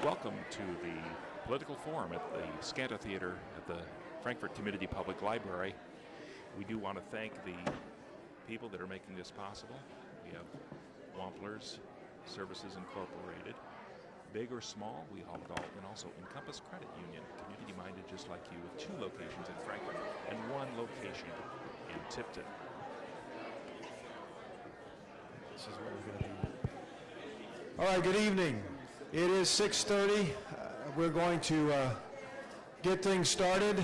Welcome to the political forum at the Skanta Theater at the Frankfort Community Public Library. We do want to thank the people that are making this possible. We have Wamplers Services Incorporated. Big or small, we haul it all, and also Encompass Credit Union, community-minded just like you, with 2 locations in Frankfort and 1 location in Tipton. This is what we're going to do. All right, good evening. It is 6:30. We're going to get things started.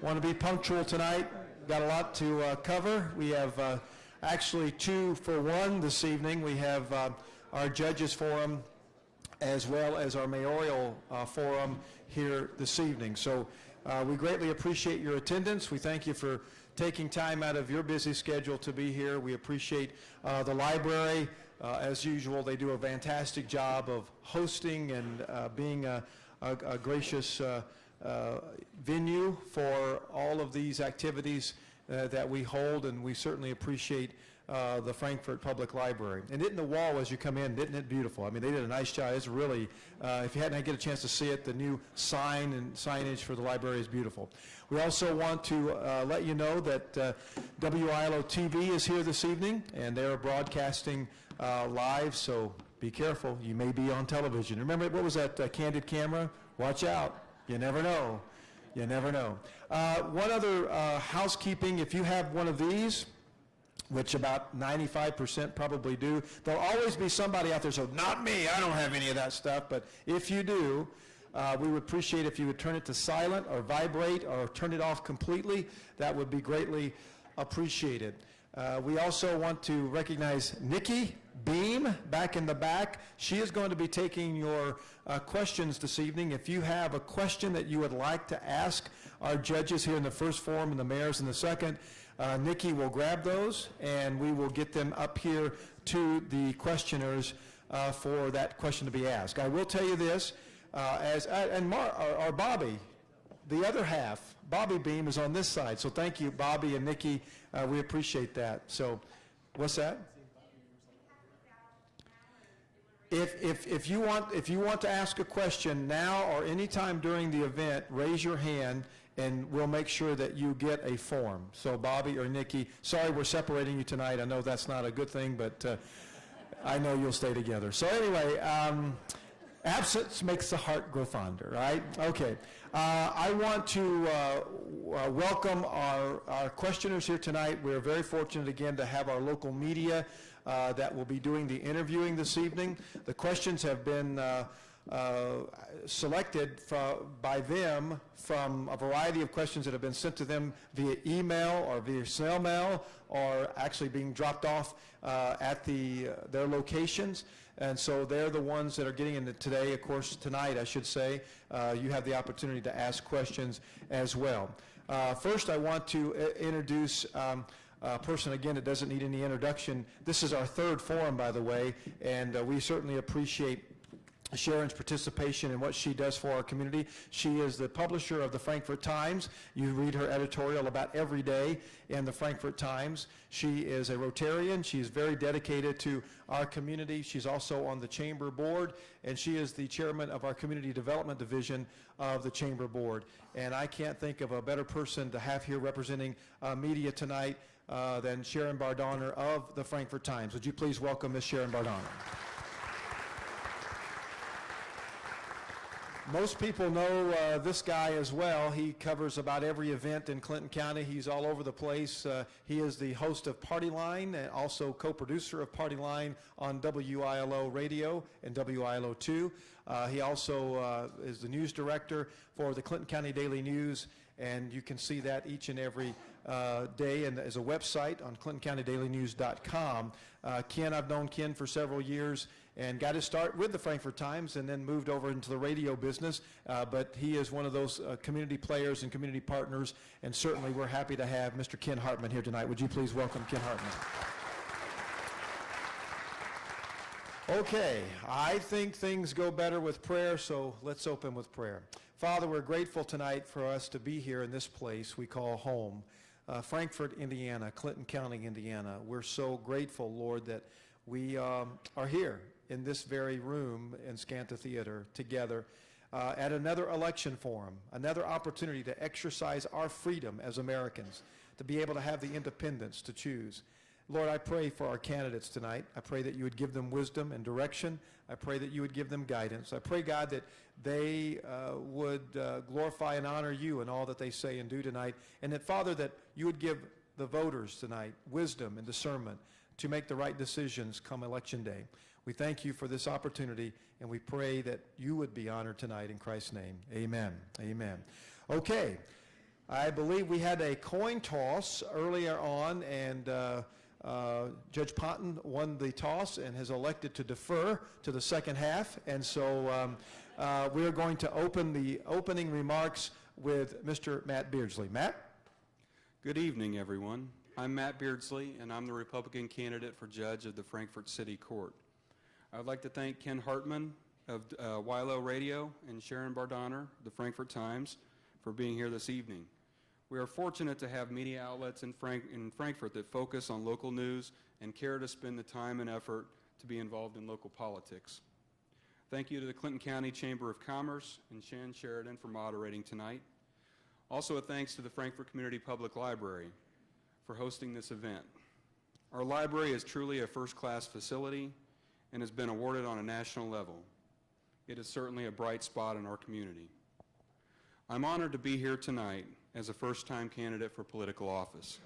Want to be punctual tonight. Got a lot to cover. We have actually 2 for 1 this evening. We have our Judges Forum as well as our Mayoral Forum here this evening. So we greatly appreciate your attendance. We thank you for taking time out of your busy schedule to be here. We appreciate the library. As usual, they do a fantastic job of hosting and being a gracious venue for all of these activities that we hold, and we certainly appreciate the Frankfort Public Library. And isn't the wall as you come in, isn't it beautiful? I mean, they did a nice job. It's really, if you hadn't get a chance to see it, the new sign and signage for the library is beautiful. We also want to let you know that WILO TV is here this evening, and they're broadcasting live, so be careful. You may be on television. Remember, what was that candid camera? Watch out. You never know. You never know. One other housekeeping, if you have one of these, which about 95% probably do, there'll always be somebody out there, so not me, I don't have any of that stuff, but if you do, we would appreciate if you would turn it to silent or vibrate or turn it off completely. That would be greatly appreciated. We also want to recognize Nikki Beam back in the back. She is going to be taking your questions this evening. If you have a question that you would like to ask our judges here in the first forum and the mayors in the second, Nikki will grab those and we will get them up here to the questioners for that question to be asked. I will tell you this, our Bobby, the other half, Bobby Beam, is on this side. So thank you, Bobby and Nikki. We appreciate that. So, what's that? If you want to ask a question now or anytime during the event, raise your hand and we'll make sure that you get a form. So Bobby or Nikki, sorry we're separating you tonight. I know that's not a good thing, but I know you'll stay together. So anyway, absence makes the heart grow fonder, right? Okay. I want to welcome our questioners here tonight. We're very fortunate again to have our local media that will be doing the interviewing this evening. The questions have been selected by them from a variety of questions that have been sent to them via email or via snail mail or actually being dropped off at their locations. And so they're the ones that are getting into today. Of course, tonight, I should say, you have the opportunity to ask questions as well. First, I want to introduce a person, again, that doesn't need any introduction. This is our 3rd forum, by the way, and we certainly appreciate Sharon's participation in what she does for our community. She is the publisher of the Frankfort Times. You read her editorial about every day in the Frankfort Times. She is a Rotarian. She's very dedicated to our community. She's also on the Chamber Board, and she is the chairman of our Community Development Division of the Chamber Board. And I can't think of a better person to have here representing media tonight than Sharon Bardonner of the Frankfort Times. Would you please welcome Ms. Sharon Bardonner? Most people know this guy as well. He covers about every event in Clinton County. He's all over the place. He is the host of Party Line and also co-producer of Party Line on WILO Radio and WILO 2. He also is the news director for the Clinton County Daily News, and you can see that each and every day, and as a website on ClintonCountyDailyNews.com. Ken, I've known Ken for several years and got his start with the Frankfort Times and then moved over into the radio business. But he is one of those community players and community partners, and certainly we're happy to have Mr. Ken Hartman here tonight. Would you please welcome Ken Hartman? Okay, I think things go better with prayer, so let's open with prayer. Father, we're grateful tonight for us to be here in this place we call home. Frankfort, Indiana, Clinton County, Indiana. We're so grateful, Lord, that we are here in this very room in Skanta Theater together at another election forum, another opportunity to exercise our freedom as Americans, to be able to have the independence to choose. Lord, I pray for our candidates tonight. I pray that you would give them wisdom and direction. I pray that you would give them guidance. I pray, God, that they would glorify and honor you in all that they say and do tonight. And that, Father, that you would give the voters tonight wisdom and discernment to make the right decisions come Election Day. We thank you for this opportunity, and we pray that you would be honored tonight in Christ's name. Amen. Amen. Okay. I believe we had a coin toss earlier on, and Judge Ponton won the toss and has elected to defer to the second half. And so we're going to open the opening remarks with Mr. Matt Beardsley. Matt? Good evening, everyone. I'm Matt Beardsley, and I'm the Republican candidate for judge of the Frankfort City Court. I'd like to thank Ken Hartman of WILO Radio and Sharon Bardoner, the Frankfort Times, for being here this evening. We are fortunate to have media outlets in Frankfort that focus on local news and care to spend the time and effort to be involved in local politics. Thank you to the Clinton County Chamber of Commerce and Shan Sheridan for moderating tonight. Also a thanks to the Frankfort Community Public Library for hosting this event. Our library is truly a first-class facility and has been awarded on a national level. It is certainly a bright spot in our community. I'm honored to be here tonight as a first-time candidate for political office.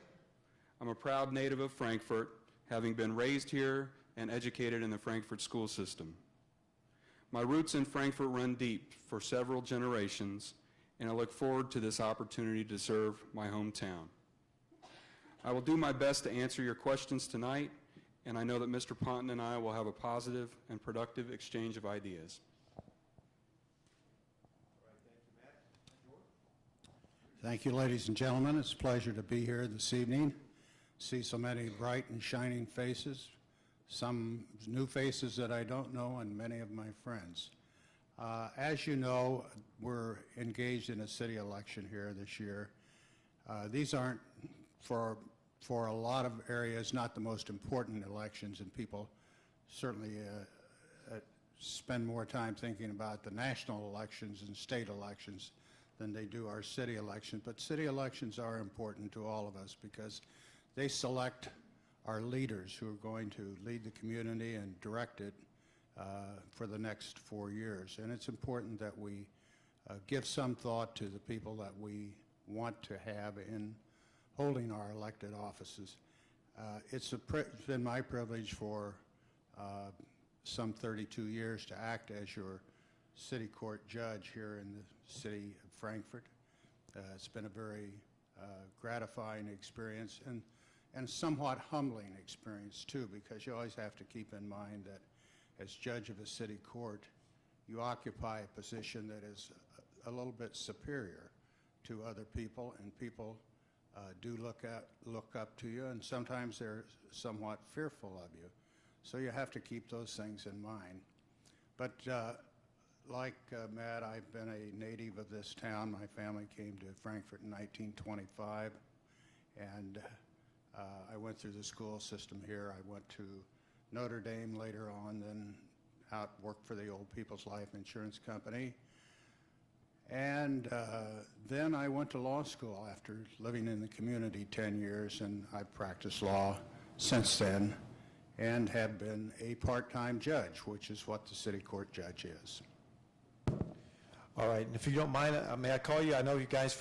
I'm a proud native of Frankfort, having been raised here and educated in the Frankfort school system. My roots in Frankfort run deep for several generations, and I look forward to this opportunity to serve my hometown. I will do my best to answer your questions tonight, and I know that Mr. Ponton and I will have a positive and productive exchange of ideas. Thank you, ladies and gentlemen. It's a pleasure to be here this evening. See so many bright and shining faces, some new faces that I don't know, and many of my friends. As you know, we're engaged in a city election here this year. These aren't, for a lot of areas, not the most important elections, and people certainly spend more time thinking about the national elections and state elections than they do our city elections. But city elections are important to all of us because they select our leaders who are going to lead the community and direct it for the next 4 years. And it's important that we give some thought to the people that we want to have in holding our elected offices. It's been my privilege for some 32 years to act as your city court judge here in the city of Frankfort. It's been a very gratifying experience and somewhat humbling experience too, because you always have to keep in mind that as judge of a city court, you occupy a position that is a little bit superior to other people, and people do look up to you, and sometimes they're somewhat fearful of you. So you have to keep those things in mind. But like Matt, I've been a native of this town. My family came to Frankfort in 1925, and I went through the school system here. I went to Notre Dame later on, then worked for the Old People's Life Insurance Company. And then I went to law school after living in the community 10 years, and I've practiced law since then and have been a part-time judge, which is what the city court judge is. All right, and if you don't mind, may I call you? I know you guys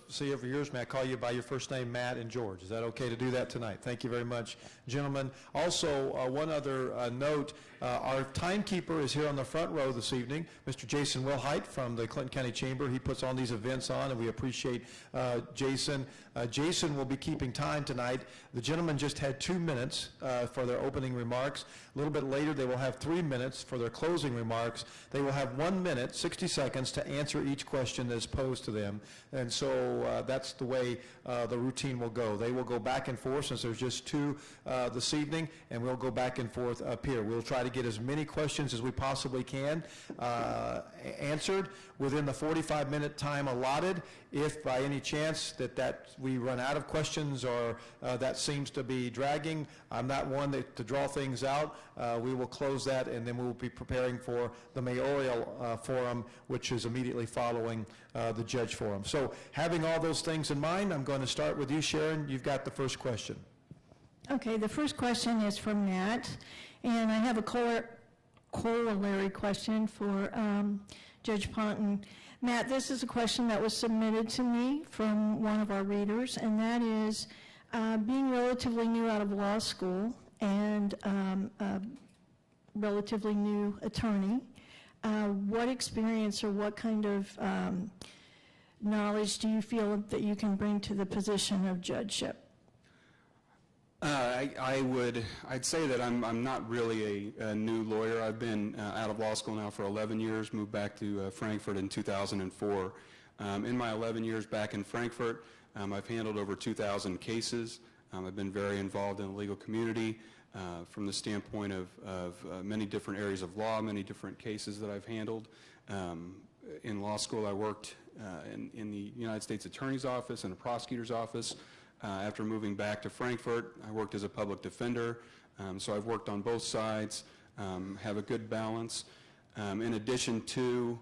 see over years. May I call you by your first name, Matt and George? Is that okay to do that tonight? Thank you very much, gentlemen. Also, one other note, our timekeeper is here on the front row this evening, Mr. Jason Wilhite from the Clinton County Chamber. He puts on these events on, and we appreciate Jason. Jason will be keeping time tonight. The gentlemen just had 2 minutes for their opening remarks. A little bit later, they will have 3 minutes for their closing remarks. They will have 1 minute, 60 seconds to answer each question that's posed to them. And so that's the way the routine will go. They will go back and forth, since there's just two this evening, and we'll go back and forth up here. We'll try to get as many questions as we possibly can answered within the 45-minute time allotted. If by any chance that we run out of questions or that seems to be dragging, I'm not one to draw things out. We will close that, and then we will be preparing for the mayoral forum, which is immediately following the judge forum. So having all those things in mind, I'm going to start with you, Sharon. You've got the first question. Okay, the first question is from Matt, and I have a corollary question for Judge Ponton. Matt, this is a question that was submitted to me from one of our readers, and that is, being relatively new out of law school and a relatively new attorney, what experience or what kind of knowledge do you feel that you can bring to the position of judgeship? I'd say that I'm not really a new lawyer. I've been out of law school now for 11 years, moved back to Frankfort in 2004. In my 11 years back in Frankfort, I've handled over 2,000 cases. I've been very involved in the legal community from the standpoint of many different areas of law, many different cases that I've handled. In law school, I worked in the United States Attorney's Office and a prosecutor's office. After moving back to Frankfort, I worked as a public defender, so I've worked on both sides, have a good balance. In addition to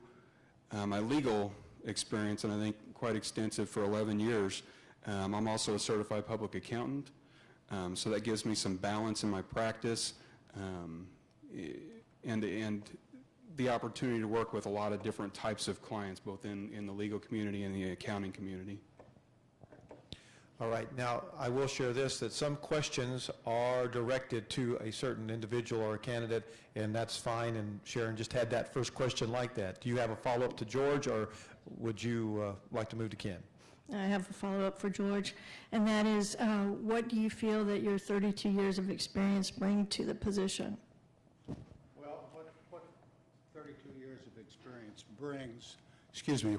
my legal experience, and I think quite extensive for 11 years, I'm also a certified public accountant, so that gives me some balance in my practice and the opportunity to work with a lot of different types of clients, both in the legal community and the accounting community. All right, now I will share this, that some questions are directed to a certain individual or a candidate, and that's fine, and Sharon just had that first question like that. Do you have a follow-up to George, or would you like to move to Ken? I have a follow-up for George, and that is, what do you feel that your 32 years of experience bring to the position? Well, what 32 years of experience brings,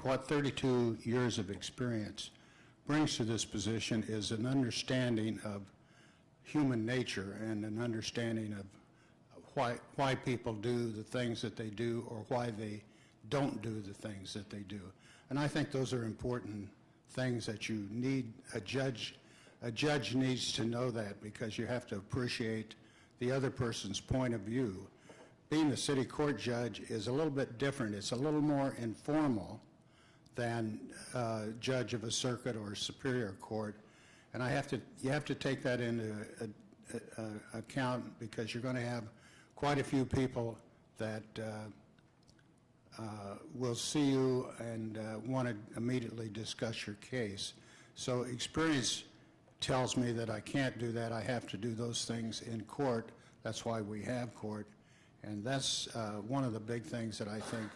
what 32 years of experience brings to this position is an understanding of human nature and an understanding of why people do the things that they do or why they don't do the things that they do. And I think those are important things that you need. A judge needs to know that, because you have to appreciate the other person's point of view. Being a city court judge is a little bit different. It's a little more informal than judge of a circuit or superior court, and you have to take that into account, because you're going to have quite a few people that will see you and want to immediately discuss your case. So experience tells me that I can't do that. I have to do those things in court. That's why we have court, and that's one of the big things that I think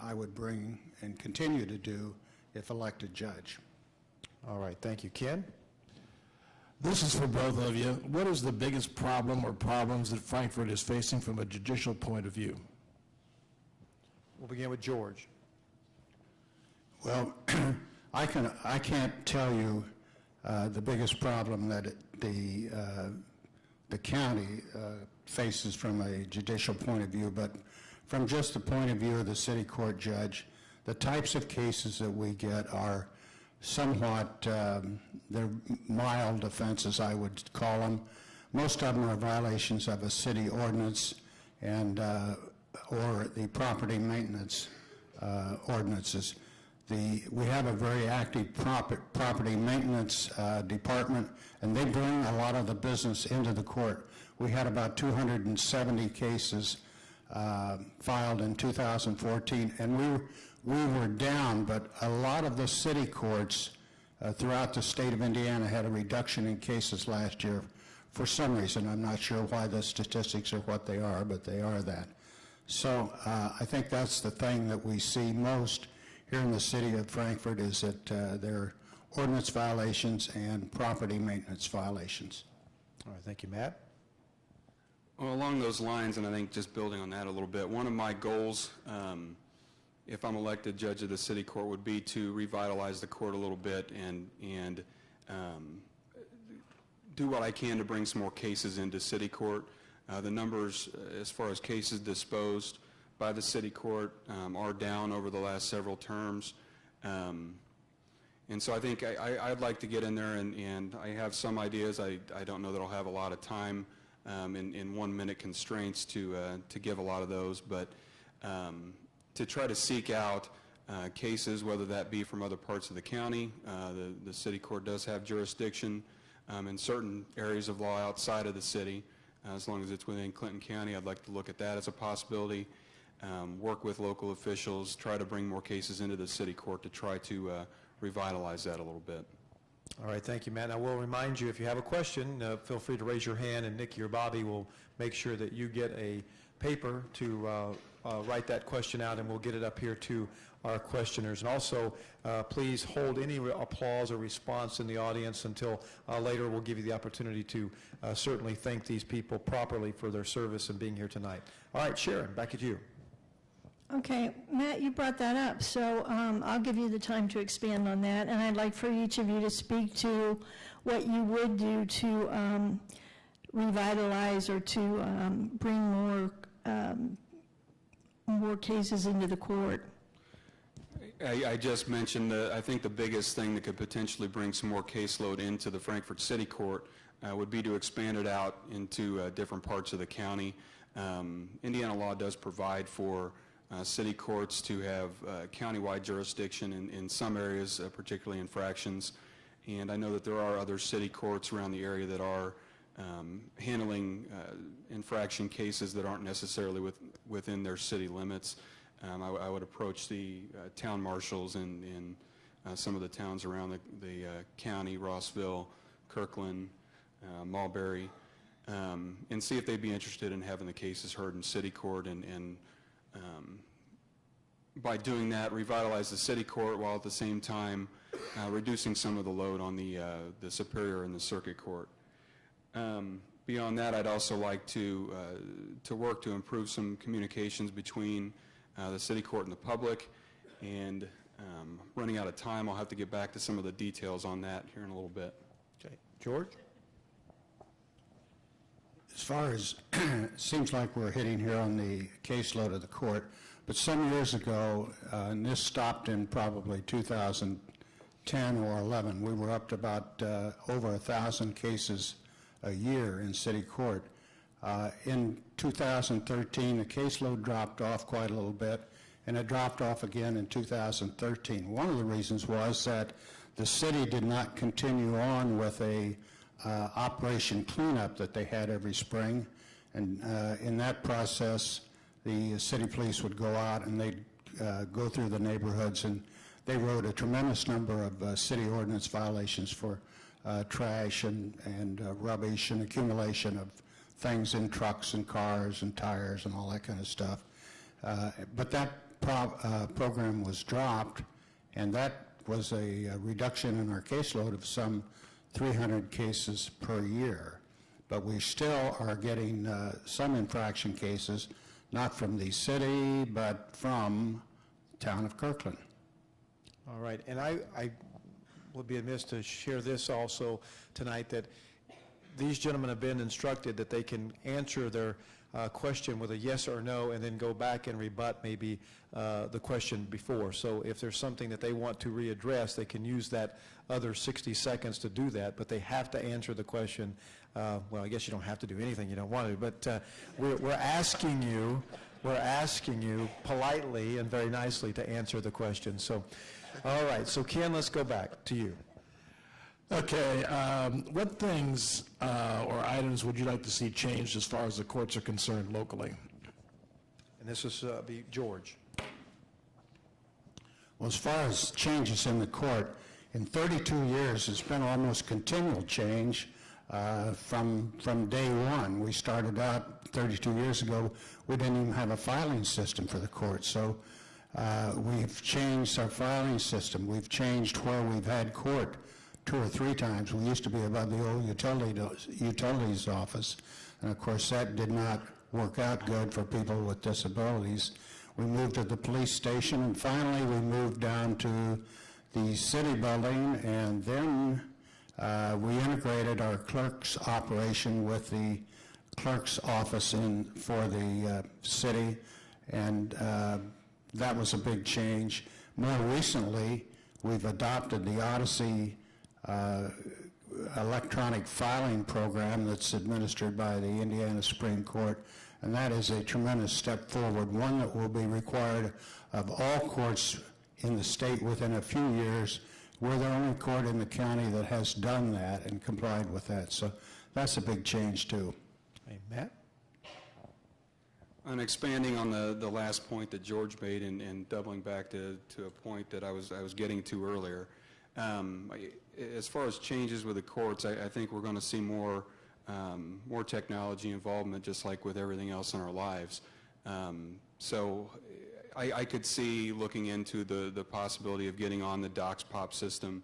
I would bring and continue to do if elected judge. All right, thank you. Ken? This is for both of you. What is the biggest problem or problems that Frankfort is facing from a judicial point of view? We'll begin with George. Well, I can't tell you the biggest problem that the county faces from a judicial point of view, but from just the point of view of the city court judge, the types of cases that we get are somewhat, they're mild offenses, I would call them. Most of them are violations of a city ordinance and or the property maintenance ordinances. We have a very active property maintenance department, and they bring a lot of the business into the court. We had about 270 cases filed in 2014, and we were down, but a lot of the city courts throughout the state of Indiana had a reduction in cases last year for some reason. I'm not sure why the statistics are what they are, but they are that. So I think that's the thing that we see most here in the city of Frankfort, is that there are ordinance violations and property maintenance violations. All right, thank you. Matt? Well, along those lines, and I think just building on that a little bit, one of my goals if I'm elected judge of the city court, would be to revitalize the court a little bit and do what I can to bring some more cases into city court. The numbers as far as cases disposed by the city court are down over the last several terms. And so I think I'd like to get in there, and I have some ideas. I don't know that I'll have a lot of time in 1 minute constraints to give a lot of those, but to try to seek out cases, whether that be from other parts of the county. The city court does have jurisdiction in certain areas of law outside of the city. As long as it's within Clinton County, I'd like to look at that as a possibility. Work with local officials, try to bring more cases into the city court to try to revitalize that a little bit. All right, thank you, Matt. I will remind you, if you have a question, feel free to raise your hand, and Nikki or Bobby will make sure that you get a paper to write that question out, and we'll get it up here to our questioners. And also, please hold any applause or response in the audience until later. We'll give you the opportunity to certainly thank these people properly for their service and being here tonight. All right, Sharon, back at you. Okay, Matt, you brought that up, so I'll give you the time to expand on that, and I'd like for each of you to speak to what you would do to revitalize or to bring more cases into the court. I just mentioned that I think the biggest thing that could potentially bring some more caseload into the Frankfort City Court would be to expand it out into different parts of the county. Indiana law does provide for city courts to have countywide jurisdiction in some areas, particularly infractions. And I know that there are other city courts around the area that are handling infraction cases that aren't necessarily within their city limits. I would approach the town marshals in some of the towns around the county, Rossville, Kirkland, Mulberry, and see if they'd be interested in having the cases heard in city court, and by doing that, revitalize the city court while at the same time reducing some of the load on the Superior and the Circuit Court. Beyond that, I'd also like to work to improve some communications between the city court and the public, and running out of time, I'll have to get back to some of the details on that here in a little bit. Okay, George? As far as, it seems like we're hitting here on the caseload of the court, but some years ago, and this stopped in probably 2010 or 11, we were up to about over 1,000 cases a year in city court. In 2013, the caseload dropped off quite a little bit, and it dropped off again in 2013. One of the reasons was that the city did not continue on with a operation cleanup that they had every spring, and in that process, the city police would go out and they'd go through the neighborhoods, and they wrote a tremendous number of city ordinance violations for trash and rubbish and accumulation of things in trucks and cars and tires and all that kind of stuff. But that program was dropped, and that was a reduction in our caseload of some 300 cases per year. But we still are getting some infraction cases, not from the city, but from the town of Kirkland. All right, and I would be amiss to share this also tonight, that these gentlemen have been instructed that they can answer their question with a yes or no, and then go back and rebut maybe the question before. So if there's something that they want to readdress, they can use that other 60 seconds to do that, but they have to answer the question. Well, I guess you don't have to do anything you don't want to, but we're asking you politely and very nicely to answer the question. So, all right, so Ken, let's go back to you. Okay, what things or items would you like to see changed as far as the courts are concerned locally? And this is be George. Well, as far as changes in the court, in 32 years, it's been almost continual change from day one. We started out 32 years ago, we didn't even have a filing system for the court. So we've changed our filing system. We've changed where we've had court 2 or 3 times. We used to be above the old utilities office, and of course that did not work out good for people with disabilities. We moved to the police station, and finally we moved down to the city building, and then we integrated our clerk's operation with the clerk's office for the city, and that was a big change. More recently, we've adopted the Odyssey electronic filing program that's administered by the Indiana Supreme Court, and that is a tremendous step forward, one that will be required of all courts in the state within a few years. We're the only court in the county that has done that and complied with that, so that's a big change too. Hey, Matt? And expanding on the last point that George made, and doubling back to a point that I was getting to earlier, as far as changes with the courts, I think we're going to see more technology involvement, just like with everything else in our lives. So I could see looking into the possibility of getting on the DocsPop system.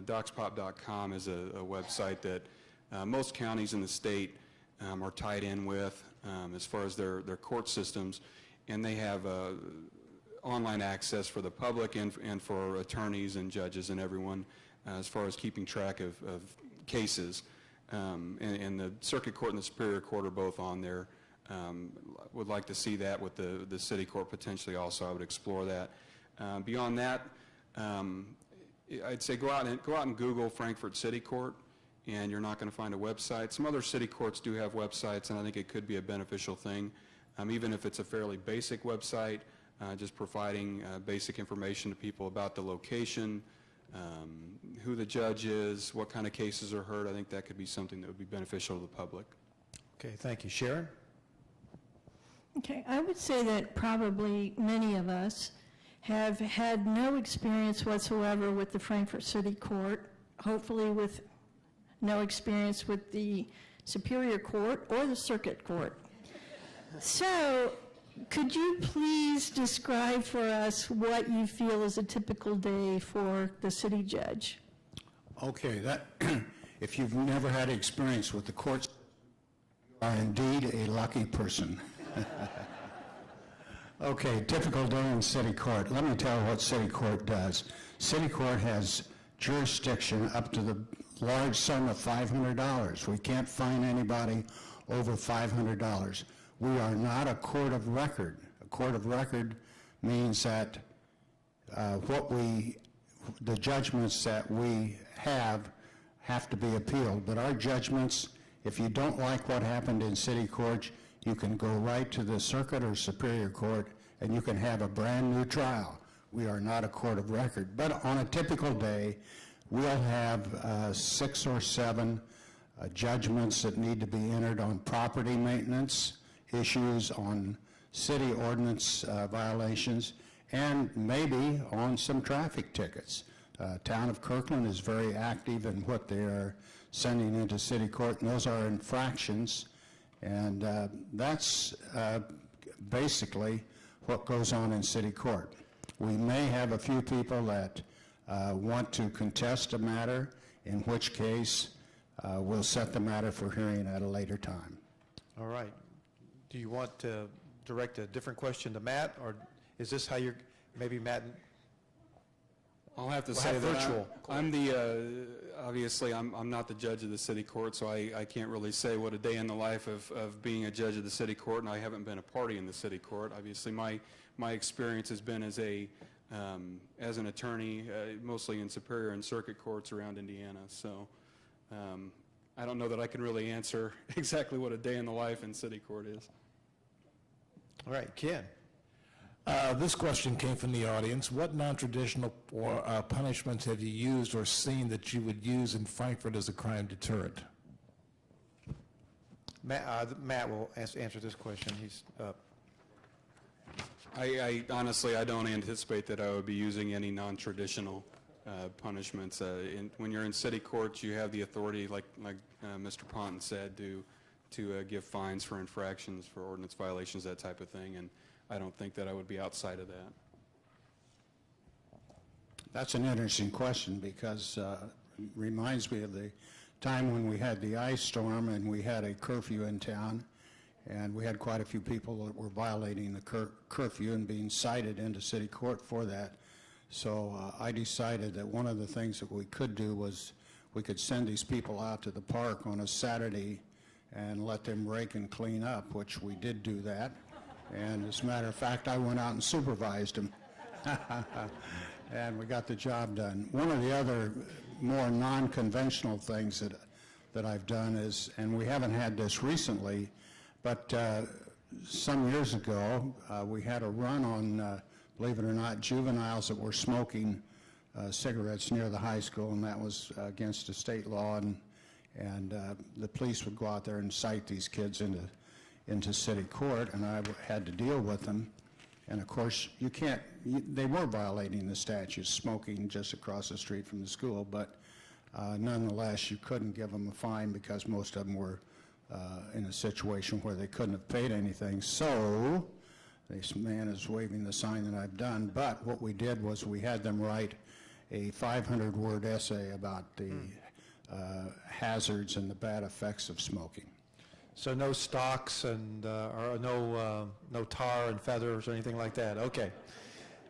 DocsPop.com is a website that most counties in the state are tied in with as far as their court systems, and they have online access for the public and for attorneys and judges and everyone as far as keeping track of cases. And the circuit court and the superior court are both on there. Would like to see that with the city court potentially also. I would explore that. Beyond that, I'd say go out and Google Frankfort City Court, and you're not going to find a website. Some other city courts do have websites, and I think it could be a beneficial thing, even if it's a fairly basic website, just providing basic information to people about the location, who the judge is, what kind of cases are heard. I think that could be something that would be beneficial to the public. Okay, thank you. Sharon? Okay, I would say that probably many of us have had no experience whatsoever with the Frankfort City Court, hopefully with no experience with the Superior Court or the Circuit Court. So, could you please describe for us what you feel is a typical day for the city judge? Okay, that if you've never had experience with the courts, you are indeed a lucky person. Okay, typical day in city court. Let me tell you what city court does. City court has jurisdiction up to the large sum of $500. We can't fine anybody over $500. We are not a court of record. A court of record means that the judgments that we have to be appealed. But our judgments, if you don't like what happened in city court, you can go right to the circuit or superior court and you can have a brand new trial. We are not a court of record. But on a typical day, we'll have 6 or 7 judgments that need to be entered on property maintenance issues, on city ordinance violations, and maybe on some traffic tickets. Town of Kirkland is very active in what they are sending into city court, and those are infractions, and that's basically what goes on in city court. We may have a few people that want to contest a matter, in which case we'll set the matter for hearing at a later time. All right. Do you want to direct a different question to Matt, or is this how you're, maybe Matt? I'll have to We'll say have that virtual. I'm the, obviously I'm not the judge of the city court, so I can't really say what a day in the life of being a judge of the city court, and I haven't been a party in the city court. Obviously my experience has been as an attorney, mostly in superior and circuit courts around Indiana, so I don't know that I can really answer exactly what a day in the life in city court is. All right, Ken. This question came from the audience. What non-traditional punishments have you used or seen that you would use in Frankfort as a crime deterrent? Matt will answer this question. He's up. I honestly, I don't anticipate that I would be using any non-traditional punishments. When you're in city court, you have the authority, like Mr. Ponton said, to give fines for infractions, for ordinance violations, that type of thing, and I don't think that I would be outside of that. That's an interesting question, because it reminds me of the time when we had the ice storm and we had a curfew in town, and we had quite a few people that were violating the curfew and being cited into city court for that. So I decided that one of the things that we could do was we could send these people out to the park on a Saturday and let them rake and clean up, which we did do that. And as a matter of fact, I went out and supervised them. And we got the job done. One of the other more non-conventional things that I've done is, and we haven't had this recently, but some years ago, we had a run on, believe it or not, juveniles that were smoking cigarettes near the high school, and that was against a state law, and the police would go out there and cite these kids into city court, and I had to deal with them. And of course, they were violating the statutes, smoking just across the street from the school, but nonetheless, you couldn't give them a fine because most of them were in a situation where they couldn't have paid anything. So, this man is waving the sign that I've done, but what we did was we had them write a 500-word essay about the hazards and the bad effects of smoking. So no stocks and or no tar and feathers or anything like that. Okay.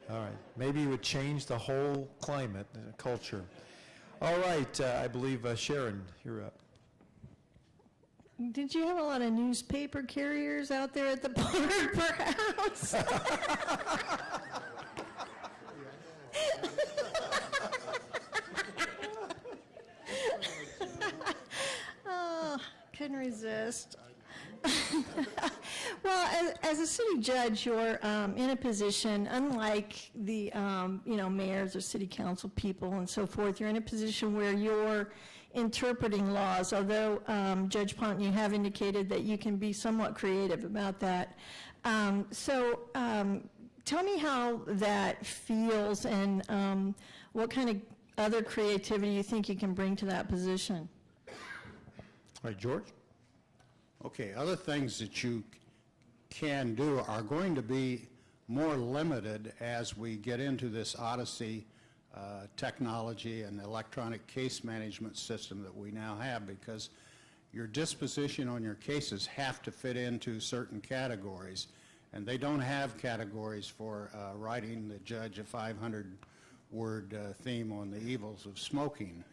All right. Maybe it would change the whole climate and culture. All right. I believe Sharon, you're up. Did you have a lot of newspaper carriers out there at the park, perhaps? Oh, couldn't resist. Well, as a city judge, you're in a position, unlike the mayors or city council people and so forth, you're in a position where you're interpreting laws, although Judge Ponton, you have indicated that you can be somewhat creative about that. So tell me how that feels and what kind of other creativity you think you can bring to that position. All right, George? Okay, other things that you can do are going to be more limited as we get into this odyssey technology and electronic case management system that we now have, because your disposition on your cases have to fit into certain categories, and they don't have categories for writing the judge a 500-word theme on the evils of smoking.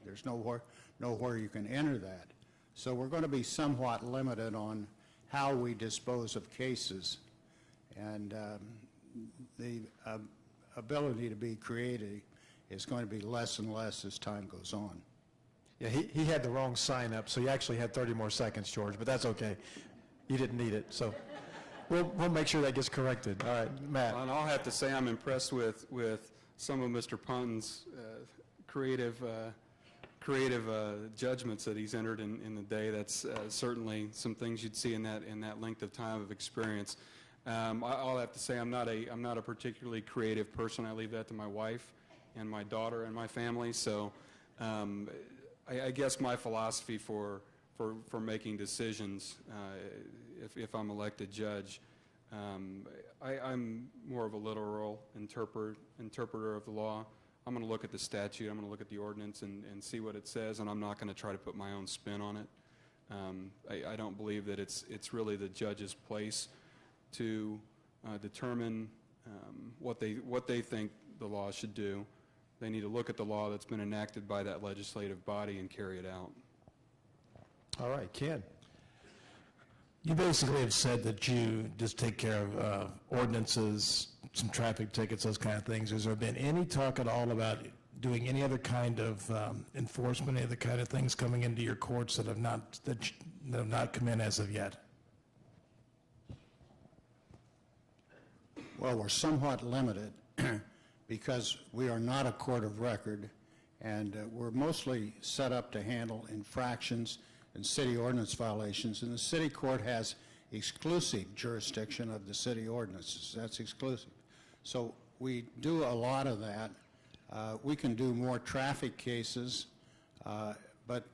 There's nowhere you can enter that. So we're going to be somewhat limited on how we dispose of cases, and the ability to be creative is going to be less and less as time goes on. Yeah, he had the wrong sign up, so he actually had 30 more seconds, George, but that's okay. You didn't need it, so we'll make sure that gets corrected. All right, Matt. And I'll have to say I'm impressed with some of Mr. Ponton's creative judgments that he's entered in the day. That's certainly some things you'd see in that length of time of experience. I'll have to say I'm not a particularly creative person. I leave that to my wife and my daughter and my family. So I guess my philosophy for making decisions, if I'm elected judge, I'm more of a literal interpreter of the law. I'm going to look at the statute, I'm going to look at the ordinance and see what it says, and I'm not going to try to put my own spin on it. I don't believe that it's really the judge's place to determine what they think the law should do. They need to look at the law that's been enacted by that legislative body and carry it out. All right, Ken. You basically have said that you just take care of ordinances, some traffic tickets, those kind of things. Has there been any talk at all about doing any other kind of enforcement, any other kind of things coming into your courts that have not come in as of yet? Well, we're somewhat limited because we are not a court of record, and we're mostly set up to handle infractions and city ordinance violations, and the city court has exclusive jurisdiction of the city ordinances. That's exclusive. So we do a lot of that. We can do more traffic cases, but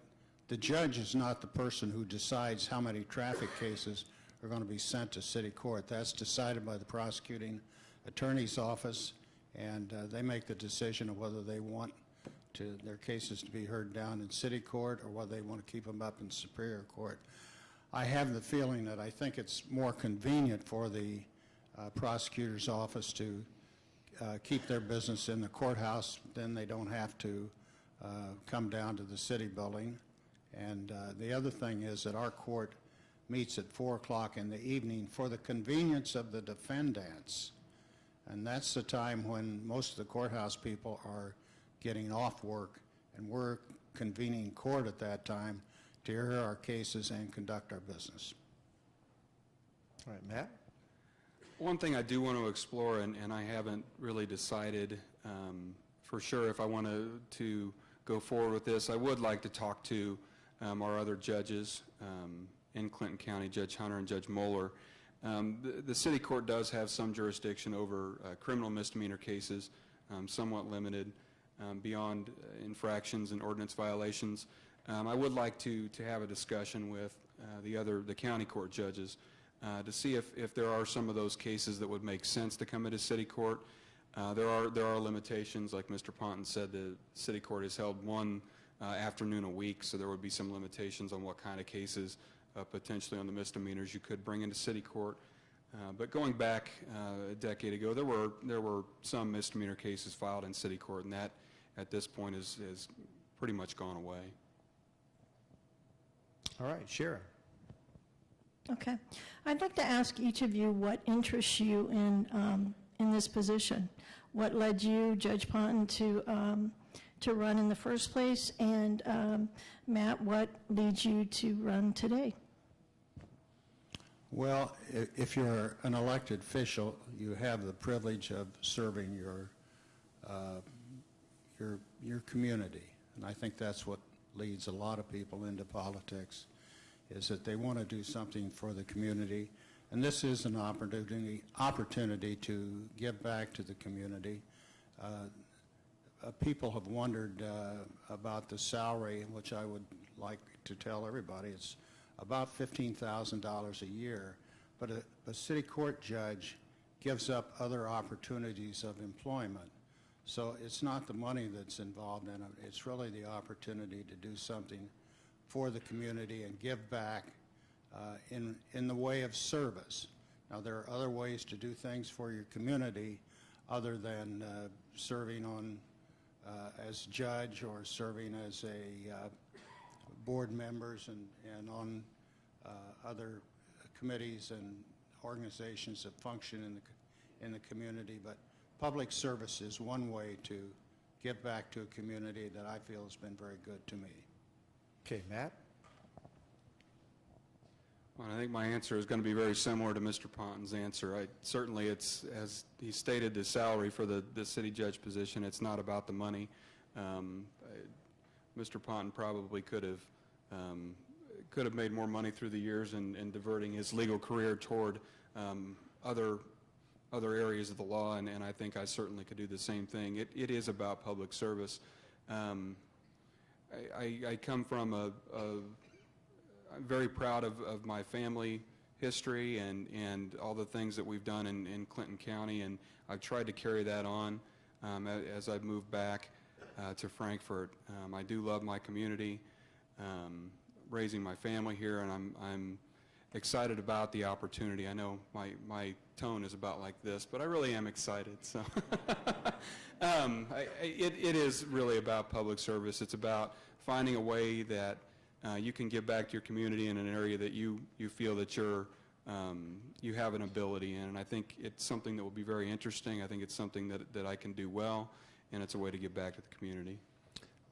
the judge is not the person who decides how many traffic cases are going to be sent to city court. That's decided by the prosecuting attorney's office, and they make the decision of whether they want their cases to be heard down in city court or whether they want to keep them up in superior court. I have the feeling that I think it's more convenient for the prosecutor's office to keep their business in the courthouse, then they don't have to come down to the city building. And the other thing is that our court meets at 4 o'clock in the evening for the convenience of the defendants. And that's the time when most of the courthouse people are getting off work, and we're convening court at that time to hear our cases and conduct our business. All right, Matt? One thing I do want to explore, and I haven't really decided for sure if I want to go forward with this, I would like to talk to our other judges in Clinton County, Judge Hunter and Judge Moeller. The city court does have some jurisdiction over criminal misdemeanor cases, somewhat limited beyond infractions and ordinance violations. I would like to have a discussion with the county court judges to see if there are some of those cases that would make sense to come into city court. There are limitations, like Mr. Ponton said. The city court is held one afternoon a week, so there would be some limitations on what kind of cases potentially on the misdemeanors you could bring into city court. But going back a decade ago, there were some misdemeanor cases filed in city court, and that at this point is pretty much gone away. All right, Sharon. Okay. I'd like to ask each of you what interests you in this position. What led you, Judge Ponton, to run in the first place? And Matt, what leads you to run today? Well, if you're an elected official, you have the privilege of serving your community, and I think that's what leads a lot of people into politics, is that they want to do something for the community, and this is an opportunity to give back to the community. People have wondered about the salary, which I would like to tell everybody. It's about $15,000 a year, but a city court judge gives up other opportunities of employment. So it's not the money that's involved in it. It's really the opportunity to do something for the community and give back in the way of service. Now, there are other ways to do things for your community other than serving on as judge or serving as a board members and on other committees and organizations that function in the community. But public service is one way to give back to a community that I feel has been very good to me. Okay, Matt? Well, I think my answer is going to be very similar to Mr. Ponton's answer. Certainly, it's, as he stated, the salary for the city judge position. It's not about the money. Mr. Ponton probably could have made more money through the years in diverting his legal career toward other areas of the law, and I think I certainly could do the same thing. It is about public service. I come from I'm very proud of my family history and all the things that we've done in Clinton County, and I've tried to carry that on as I've moved back to Frankfort. I do love my community, raising my family here, and I'm excited about the opportunity. I know my tone is about like this, but I really am excited. So it is really about public service. It's about finding a way that you can give back to your community in an area that you feel that you have an ability in. And I think it's something that will be very interesting. I think it's something that I can do well, and it's a way to give back to the community.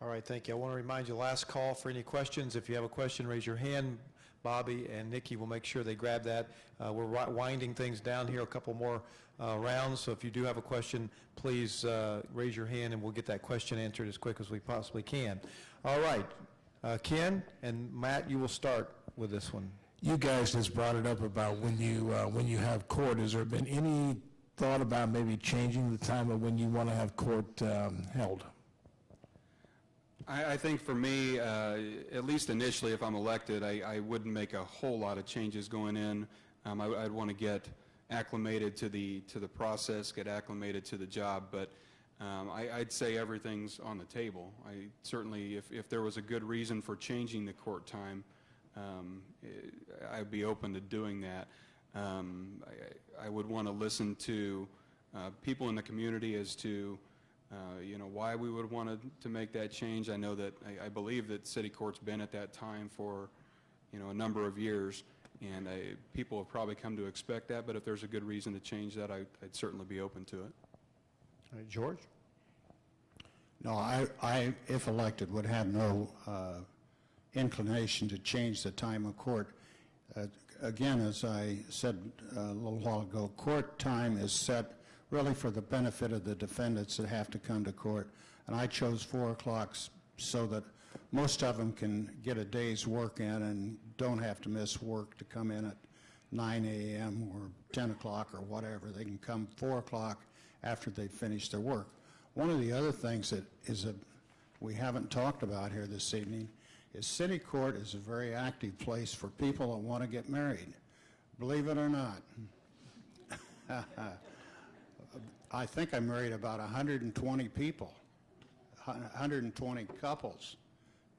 All right, thank you. I want to remind you, last call for any questions. If you have a question, raise your hand. Bobby and Nikki will make sure they grab that. We're winding things down here, a couple more rounds, so if you do have a question, please raise your hand and we'll get that question answered as quick as we possibly can. All right, Ken and Matt, you will start with this one. You guys just brought it up about when you have court. Has there been any thought about maybe changing the time of when you want to have court held? I think for me, at least initially, if I'm elected, I wouldn't make a whole lot of changes going in. I'd want to get acclimated to the process, get acclimated to the job, but I'd say everything's on the table. Certainly, if there was a good reason for changing the court time, I'd be open to doing that. I would want to listen to people in the community as to why we would want to make that change. I know that I believe that city court's been at that time for a number of years, and people have probably come to expect that, but if there's a good reason to change that, I'd certainly be open to it. All right, George? No, I, if elected, would have no inclination to change the time of court. Again, as I said a little while ago, court time is set really for the benefit of the defendants that have to come to court. And I chose 4 o'clock so that most of them can get a day's work in and don't have to miss work to come in at 9 a.m. or 10 o'clock or whatever. They can come 4 o'clock after they've finished their work. One of the other things that we haven't talked about here this evening is city court is a very active place for people that want to get married. Believe it or not. I think I married about 120 people, 120 couples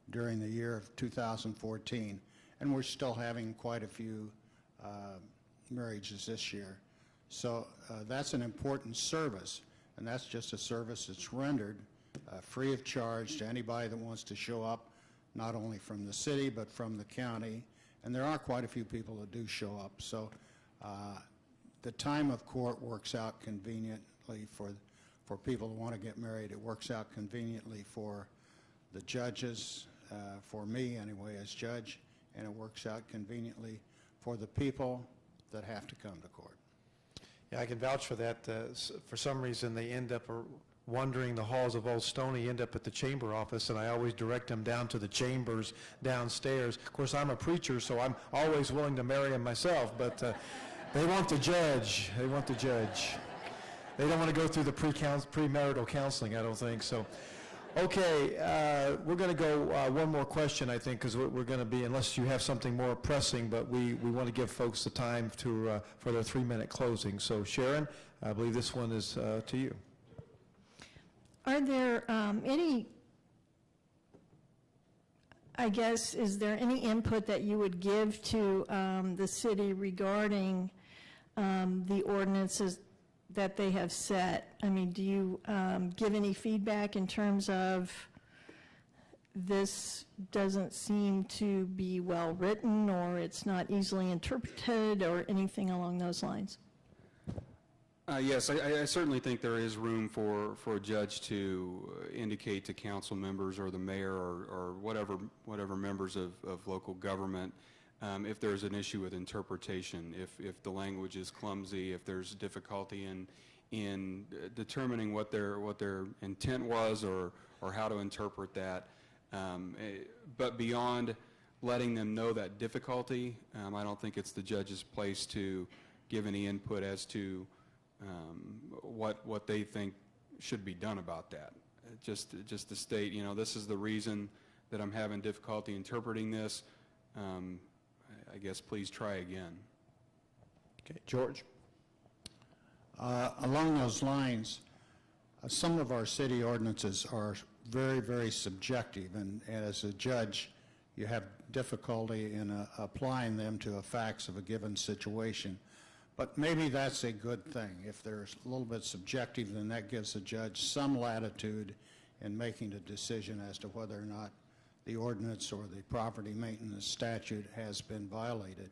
during the year of 2014, and we're still having quite a few marriages this year. So that's an important service, and that's just a service that's rendered free of charge to anybody that wants to show up, not only from the city but from the county, and there are quite a few people that do show up. So the time of court works out conveniently for people who want to get married. It works out conveniently for the judges, for me anyway as judge, and it works out conveniently for the people that have to come to court. Yeah, I can vouch for that. For some reason, they end up wandering the halls of Old Stony, end up at the chamber office, and I always direct them down to the chambers downstairs. Of course, I'm a preacher, so I'm always willing to marry them myself, but they want the judge. They want the judge. They don't want to go through the premarital counseling, I don't think. So, okay, we're going to go one more question, I think, because we're going to be, unless you have something more pressing, but we want to give folks the time for their 3-minute closing. So, Sharon, I believe this one is to you. Are there is there any input that you would give to the city regarding the ordinances that they have set? I mean, do you give any feedback in terms of this doesn't seem to be well written, or it's not easily interpreted, or anything along those lines? Yes, I certainly think there is room for a judge to indicate to council members or the mayor or whatever members of local government if there's an issue with interpretation, if the language is clumsy, if there's difficulty in determining what their intent was or how to interpret that. But beyond letting them know that difficulty, I don't think it's the judge's place to give any input as to what they think should be done about that. Just to state, this is the reason that I'm having difficulty interpreting this. I guess please try again. Okay, George? Along those lines, some of our city ordinances are very, very subjective, and as a judge, you have difficulty in applying them to the facts of a given situation. But maybe that's a good thing. If they're a little bit subjective, then that gives the judge some latitude in making a decision as to whether or not the ordinance or the property maintenance statute has been violated.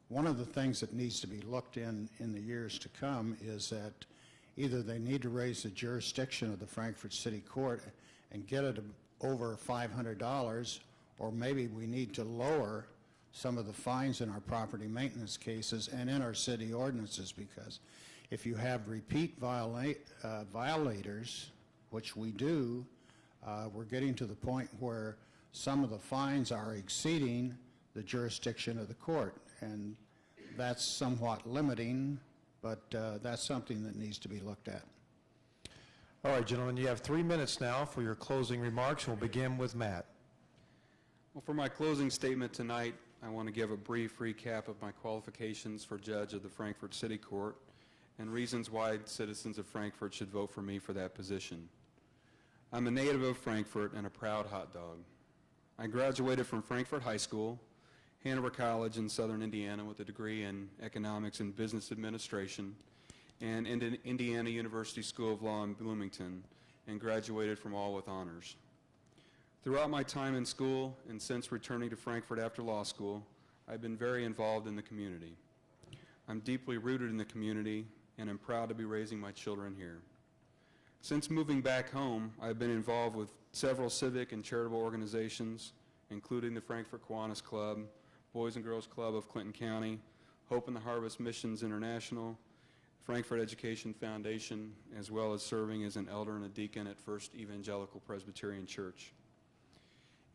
One of the things that needs to be looked in the years to come is that either they need to raise the jurisdiction of the Frankfort City Court and get it over $500, or maybe we need to lower some of the fines in our property maintenance cases and in our city ordinances, because if you have repeat violators, which we do, we're getting to the point where some of the fines are exceeding the jurisdiction of the court, and that's somewhat limiting, but that's something that needs to be looked at. All right, gentlemen, you have 3 minutes now for your closing remarks. We'll begin with Matt. Well, for my closing statement tonight, I want to give a brief recap of my qualifications for judge of the Frankfort City Court and reasons why citizens of Frankfort should vote for me for that position. I'm a native of Frankfort and a proud hot dog. I graduated from Frankfort High School, Hanover College in Southern Indiana with a degree in Economics and Business Administration, and Indiana University School of Law in Bloomington, and graduated from all with honors. Throughout my time in school and since returning to Frankfort after law school, I've been very involved in the community. I'm deeply rooted in the community and am proud to be raising my children here. Since moving back home, I've been involved with several civic and charitable organizations, including the Frankfort Kiwanis Club, Boys and Girls Club of Clinton County, Hope in the Harvest Missions International, Frankfort Education Foundation, as well as serving as an elder and a deacon at First Evangelical Presbyterian Church.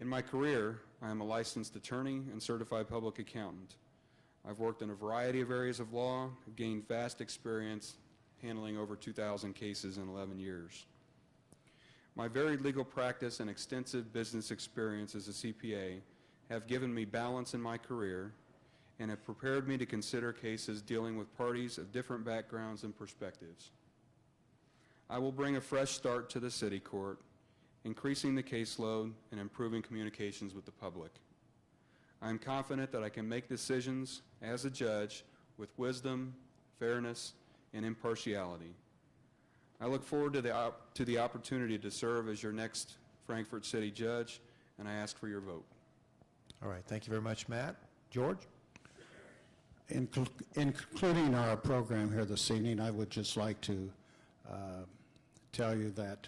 In my career, I am a licensed attorney and certified public accountant. I've worked in a variety of areas of law, gained vast experience handling over 2,000 cases in 11 years. My varied legal practice and extensive business experience as a CPA have given me balance in my career and have prepared me to consider cases dealing with parties of different backgrounds and perspectives. I will bring a fresh start to the City Court, increasing the caseload and improving communications with the public. I am confident that I can make decisions as a judge with wisdom, fairness, and impartiality. I look forward to the opportunity to serve as your next Frankfort City Judge, and I ask for your vote. All right, thank you very much, Matt. George? In concluding our program here this evening, I would just like to tell you that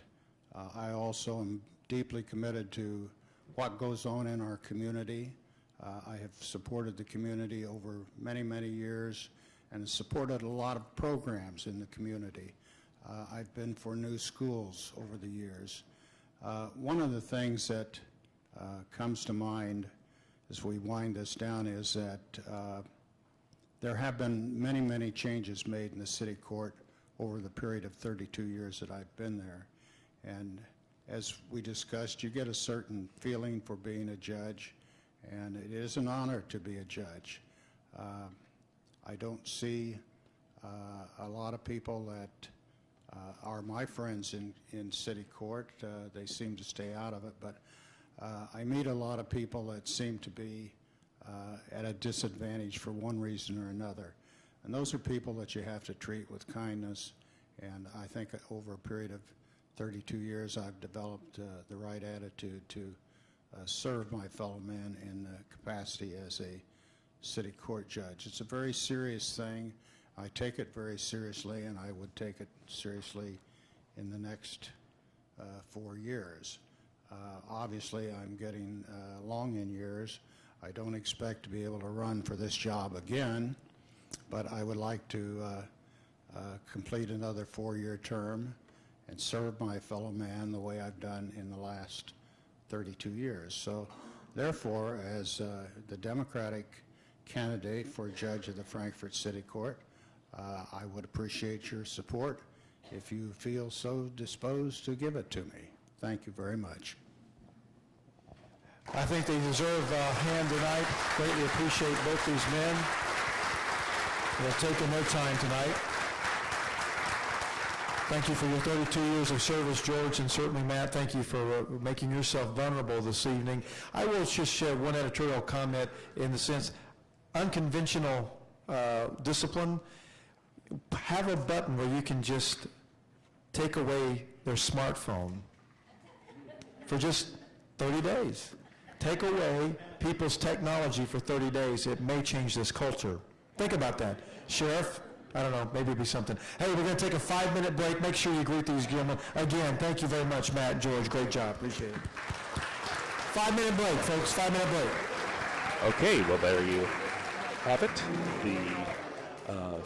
I also am deeply committed to what goes on in our community. I have supported the community over many, many years and supported a lot of programs in the community. I've been for new schools over the years. One of the things that comes to mind as we wind this down is that there have been many, many changes made in the city court over the period of 32 years that I've been there. And as we discussed, you get a certain feeling for being a judge, and it is an honor to be a judge. I don't see a lot of people that are my friends in city court. They seem to stay out of it, but I meet a lot of people that seem to be at a disadvantage for one reason or another. And those are people that you have to treat with kindness, and I think over a period of 32 years I've developed the right attitude to serve my fellow man in the capacity as a city court judge. It's a very serious thing. I take it very seriously, and I would take it seriously in the next 4 years. Obviously, I'm getting long in years. I don't expect to be able to run for this job again, but I would like to complete another 4-year term and serve my fellow man the way I've done in the last 32 years. So, therefore, as the Democratic candidate for judge of the Frankfort City Court, I would appreciate your support if you feel so disposed to give it to me. Thank you very much. I think they deserve a hand tonight. Greatly appreciate both these men. They've taken their time tonight. Thank you for your 32 years of service, George, and certainly, Matt, thank you for making yourself vulnerable this evening. I will just share one editorial comment in the sense, unconventional discipline. Have a button where you can just take away their smartphone for just 30 days. Take away people's technology for 30 days. It may change this culture. Think about that. Sheriff, I don't know, maybe it'd be something. Hey, we're going to take a 5-minute break. Make sure you greet these gentlemen. Again, thank you very much, Matt and George. Great job. Appreciate it. 5-minute break, folks. 5-minute break. Okay, well, there you have it. The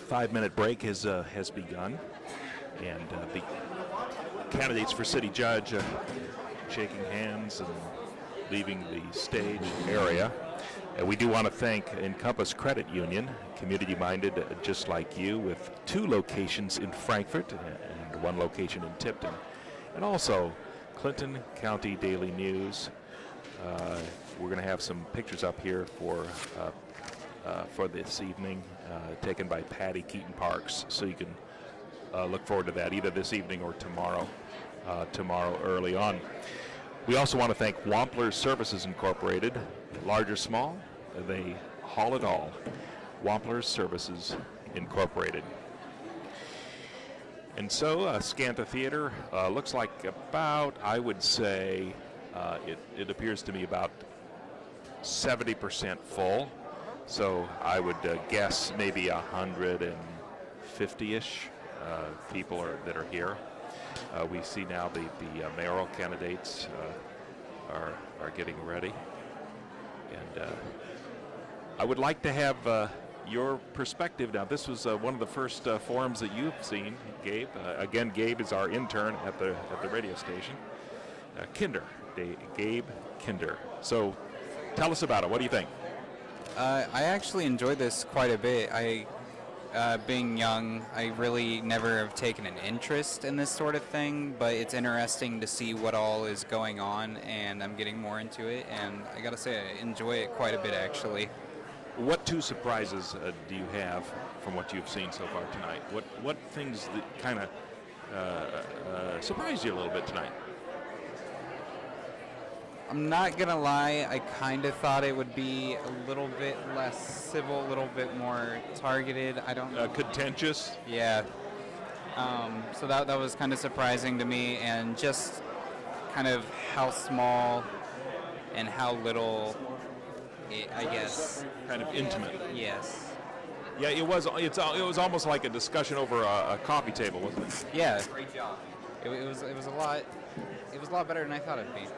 5-minute break has begun, and the candidates for city judge shaking hands and leaving the stage area. And we do want to thank Encompass Credit Union, community-minded just like you, with 2 locations in Frankfort and 1 location in Tipton. And also Clinton County Daily News. We're going to have some pictures up here for this evening, taken by Patty Keaton Parks. So you can look forward to that either this evening or tomorrow early on. We also want to thank Wampler Services Incorporated, large or small, they haul it all. Wampler Services Incorporated. And so, Skanta Theater looks like about, I would say, it appears to me about 70% full. So I would guess maybe 150-ish people that are here. We see now the mayoral candidates are getting ready. And I would like to have your perspective. Now, this was one of the first forums that you've seen, Gabe. Again, Gabe is our intern at the radio station. Gabe Kinder. So tell us about it. What do you think? I actually enjoyed this quite a bit. Being young, I really never have taken an interest in this sort of thing, but it's interesting to see what all is going on, and I'm getting more into it, and I gotta say, I enjoy it quite a bit, actually. What two surprises do you have from what you've seen so far tonight? What things that kind of surprised you a little bit tonight? I'm not gonna lie, I kind of thought it would be a little bit less civil, a little bit more targeted. I don't know. Contentious? Yeah. So that was kind of surprising to me, and just kind of how small and how little, I guess. Kind of intimate. Yes. Yeah, it was almost like a discussion over a coffee table, wasn't it? Yeah. Great job. It was a lot better than I thought it'd be.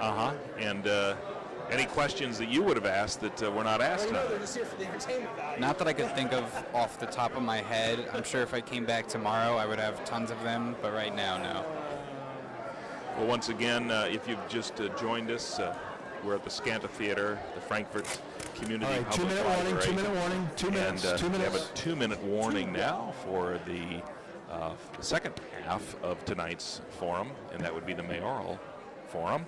Uh-huh. And any questions that you would have asked that were not asked tonight? Not that I could think of off the top of my head. I'm sure if I came back tomorrow, I would have tons of them, but right now, no. Well, once again, if you've just joined us, we're at the Skanta Theater, the Frankfort Community All right, Public 2-minute Library. warning, 2-minute warning, 2 minutes, And 2 we have a minutes. 2-minute warning now for the second half of tonight's forum, and that would be the mayoral forum.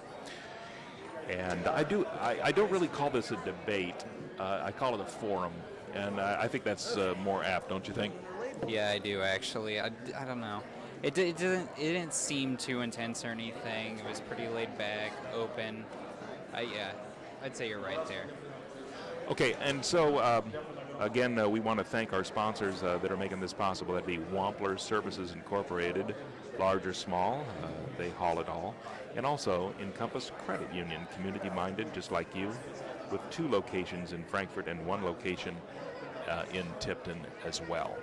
And I don't really call this a debate. I call it a forum, and I think that's more apt, don't you think? Yeah, I do actually. I don't know. It didn't seem too intense or anything. It was pretty laid back, open. Yeah, I'd say you're right there. Okay, and so again, we want to thank our sponsors that are making this possible. That'd be Wampler Services Incorporated, large or small, they haul it all. And also Encompass Credit Union, community-minded, just like you, with 2 locations in Frankfort and 1 location in Tipton as well.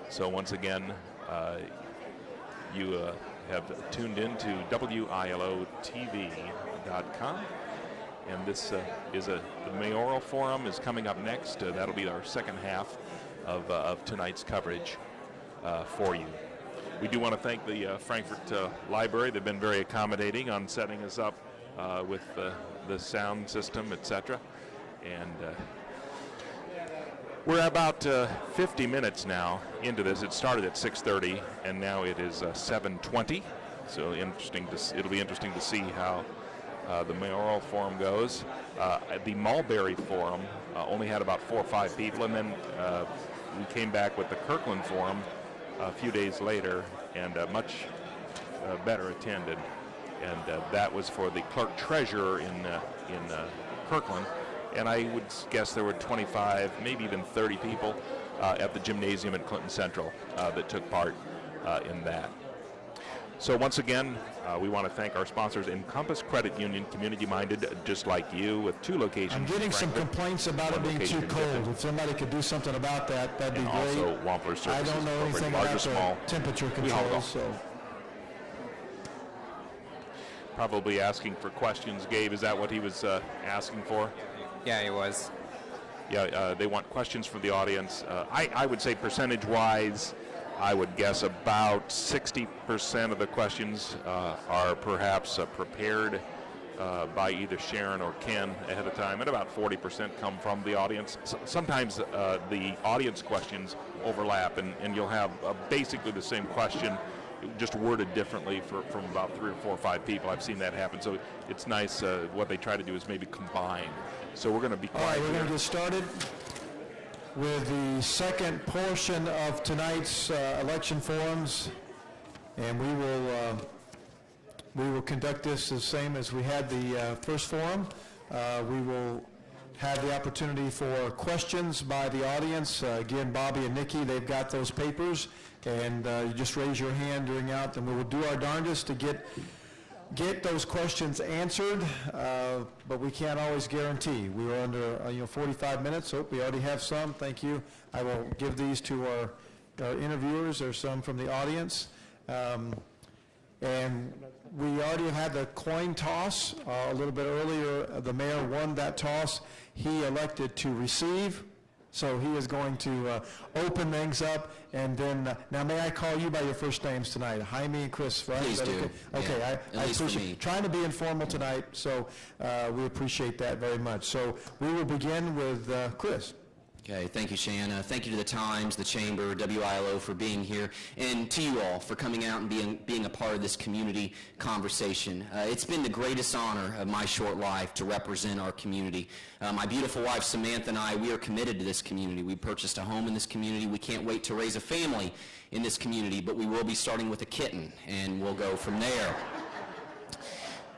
So once again, you have tuned in to WILOTV.com. And this the mayoral forum is coming up next. That'll be our second half of tonight's coverage for you. We do want to thank the Frankfort Library. They've been very accommodating on setting us up with the sound system, etc. And we're about 50 minutes now into this. It started at 6:30, and now it is 7:20. So it'll be interesting to see how the mayoral forum goes. The Mulberry forum only had about 4 or 5 people, and then we came back with the Kirkland forum a few days later, and much better attended. And that was for the clerk treasurer in Kirkland. And I would guess there were 25, maybe even 30 people at the gymnasium at Clinton Central that took part in that. So once again, we want to thank our sponsors, Encompass Credit Union, community-minded, just like you, with 2 locations. I'm getting some complaints about it being too cold. If somebody could do something about that, that'd be And great. also Wampler Services. I don't know anything large or about small. the temperature We haul it all. controls, so. Probably asking for questions. Gabe, is that what he was asking for? Yeah, it was. Yeah, they want questions from the audience. I would say percentage-wise, I would guess about 60% of the questions are perhaps prepared by either Sharon or Ken ahead of time, and about 40% come from the audience. Sometimes the audience questions overlap, and you'll have basically the same question, just worded differently from about 3 or 4 or 5 people. I've seen that happen. So it's nice. What they try to do is maybe combine. So we're going to be All quiet right, we're here. going to get started with the second portion of tonight's election forums, and we will We will conduct this the same as we had the first forum. We will have the opportunity for questions by the audience. Again, Bobby and Nikki, they've got those papers, and you just raise your hand during out, and we will do our darndest to get those questions answered, but we can't always guarantee. We were under 45 minutes. So we already have some. Thank you. I will give these to our interviewers. There's some from the audience. And we already had the coin toss a little bit earlier. The mayor won that toss. He elected to receive, so he is going to open things up. And then, now may I call you by your first names tonight? Jaime and Chris, right? Please do. Okay, Yeah, I at least for appreciate me. trying to be informal tonight, so we appreciate that very much. So we will begin with Chris. Okay, thank you, Shanna. Thank you to the Times, the Chamber, WILO for being here, and to you all for coming out and being a part of this community conversation. It's been the greatest honor of my short life to represent our community. My beautiful wife, Samantha, and I, we are committed to this community. We purchased a home in this community. We can't wait to raise a family in this community, but we will be starting with a kitten, and we'll go from there.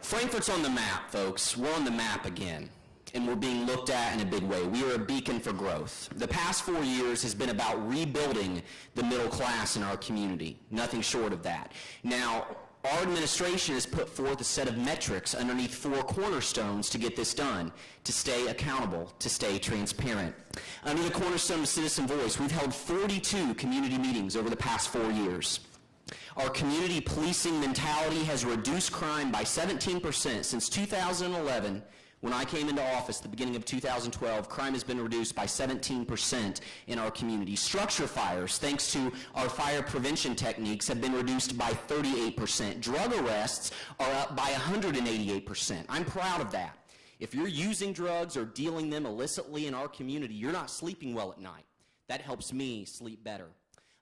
Frankfort's on the map, folks. We're on the map again. And we're being looked at in a big way. We are a beacon for growth. The past 4 years has been about rebuilding the middle class in our community, nothing short of that. Now, our administration has put forth a set of metrics underneath 4 cornerstones to get this done, to stay accountable, to stay transparent. Under the cornerstone of Citizen Voice, we've held 42 community meetings over the past 4 years. Our community policing mentality has reduced crime by 17% since 2011. When I came into office at the beginning of 2012, crime has been reduced by 17% in our community. Structure fires, thanks to our fire prevention techniques, have been reduced by 38%. Drug arrests are up by 188%. I'm proud of that. If you're using drugs or dealing them illicitly in our community, you're not sleeping well at night. That helps me sleep better.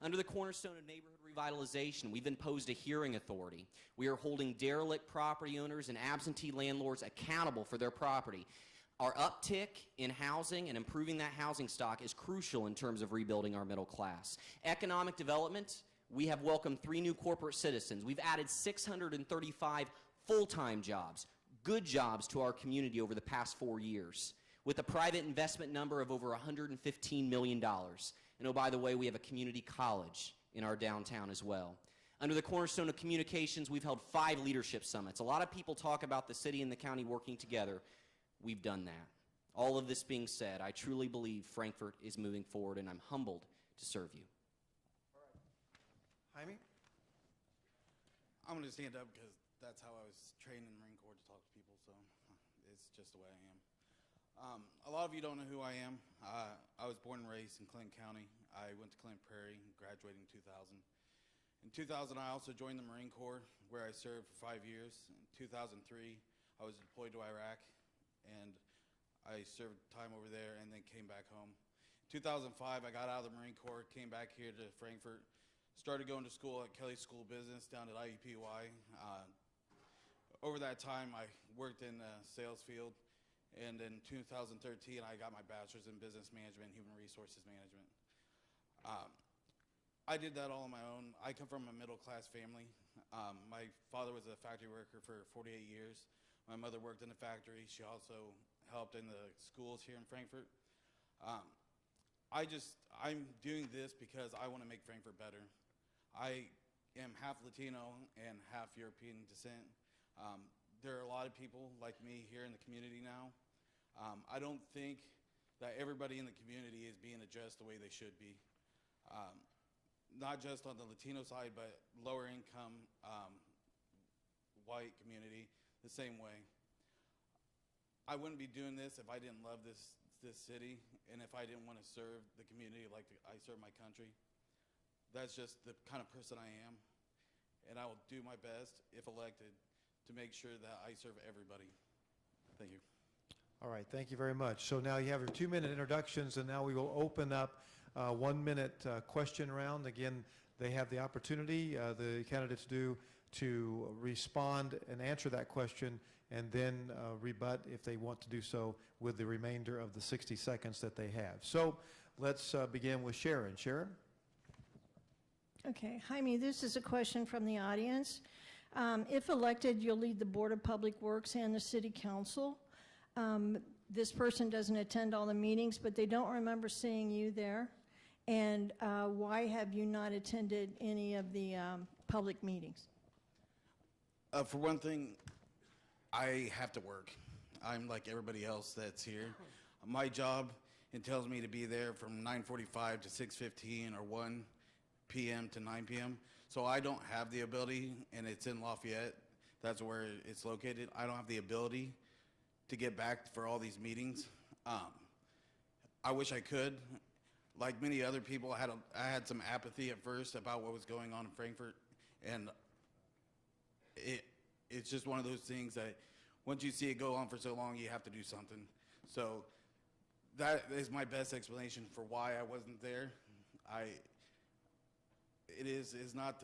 Under the cornerstone of neighborhood revitalization, we've imposed a hearing authority. We are holding derelict property owners and absentee landlords accountable for their property. Our uptick in housing and improving that housing stock is crucial in terms of rebuilding our middle class. Economic development, we have welcomed 3 new corporate citizens. We've added 635 full-time jobs, good jobs to our community over the past 4 years, with a private investment number of over $115 million. And oh, by the way, we have a community college in our downtown as well. Under the cornerstone of communications, we've held 5 leadership summits. A lot of people talk about the city and the county working together. We've done that. All of this being said, I truly believe Frankfort is moving forward, and I'm humbled to serve you. Jaime? I'm going to stand up because that's how I was trained in the Marine Corps, to talk to people, so it's just the way I am. A lot of you don't know who I am. I was born and raised in Clinton County. I went to Clinton Prairie, graduated in 2000. In 2000, I also joined the Marine Corps, where I served for 5 years. In 2003, I was deployed to Iraq, and I served time over there and then came back home. In 2005, I got out of the Marine Corps, came back here to Frankfort, started going to school at Kelly School of Business down at IUPUI. Over that time, I worked in the sales field, and in 2013, I got my bachelor's in business management and human resources management. I did that all on my own. I come from a middle-class family. My father was a factory worker for 48 years. My mother worked in a factory. She also helped in the schools here in Frankfort. I'm doing this because I want to make Frankfort better. I am half Latino and half European descent. There are a lot of people like me here in the community now. I don't think that everybody in the community is being addressed the way they should be. Not just on the Latino side, but lower income, white community, the same way. I wouldn't be doing this if I didn't love this city, and if I didn't want to serve the community like I serve my country. That's just the kind of person I am, and I will do my best, if elected, to make sure that I serve everybody. Thank you. All right, thank you very much. So now you have your 2-minute introductions, and now we will open up 1-minute question round. Again, they have the opportunity, the candidates do, to respond and answer that question, and then rebut if they want to do so with the remainder of the 60 seconds that they have. So let's begin with Sharon. Sharon? Okay, Jaime, this is a question from the audience. If elected, you'll lead the Board of Public Works and the City Council. This person doesn't attend all the meetings, but they don't remember seeing you there. And why have you not attended any of the public meetings? For one thing, I have to work. I'm like everybody else that's here. My job entails me to be there from 9:45 to 6:15 or 1 p.m. to 9 p.m. So I don't have the ability, and it's in Lafayette. That's where it's located. I don't have the ability to get back for all these meetings. I wish I could. Like many other people, I had some apathy at first about what was going on in Frankfort, and it's just one of those things that once you see it go on for so long, you have to do something. So that is my best explanation for why I wasn't there. It's not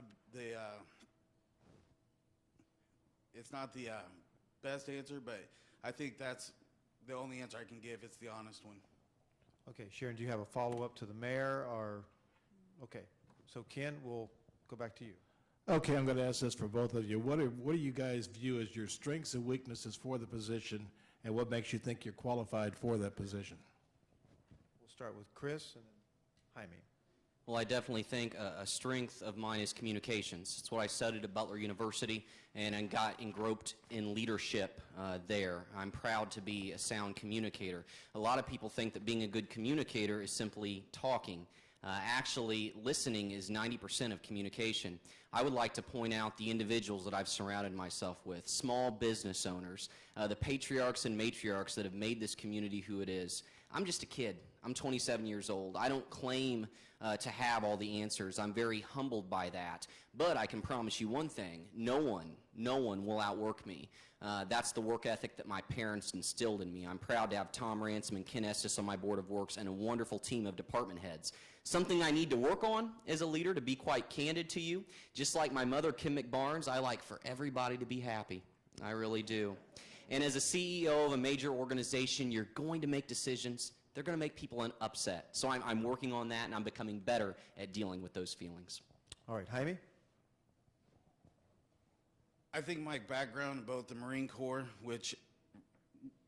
the best answer, but I think that's the only answer I can give. It's the honest one. Okay, Sharon, do you have a follow-up to the mayor, or? Okay, so Ken, we'll go back to you. Okay, I'm going to ask this for both of you. What do you guys view as your strengths and weaknesses for the position, and what makes you think you're qualified for that position? We'll start with Chris and then Jaime. Well, I definitely think a strength of mine is communications. It's what I studied at Butler University, and I got engrossed in leadership there. I'm proud to be a sound communicator. A lot of people think that being a good communicator is simply talking. Actually, listening is 90% of communication. I would like to point out the individuals that I've surrounded myself with, small business owners, the patriarchs and matriarchs that have made this community who it is. I'm just a kid. I'm 27 years old. I don't claim to have all the answers. I'm very humbled by that. But I can promise you one thing, no one will outwork me. That's the work ethic that my parents instilled in me. I'm proud to have Tom Ransom and Ken Estes on my Board of Works and a wonderful team of department heads. Something I need to work on as a leader, to be quite candid to you, just like my mother, Kim McBarnes, I like for everybody to be happy. I really do. And as a CEO of a major organization, you're going to make decisions. They're going to make people upset. So I'm working on that, and I'm becoming better at dealing with those feelings. All right, Jaime? I think my background in both the Marine Corps, which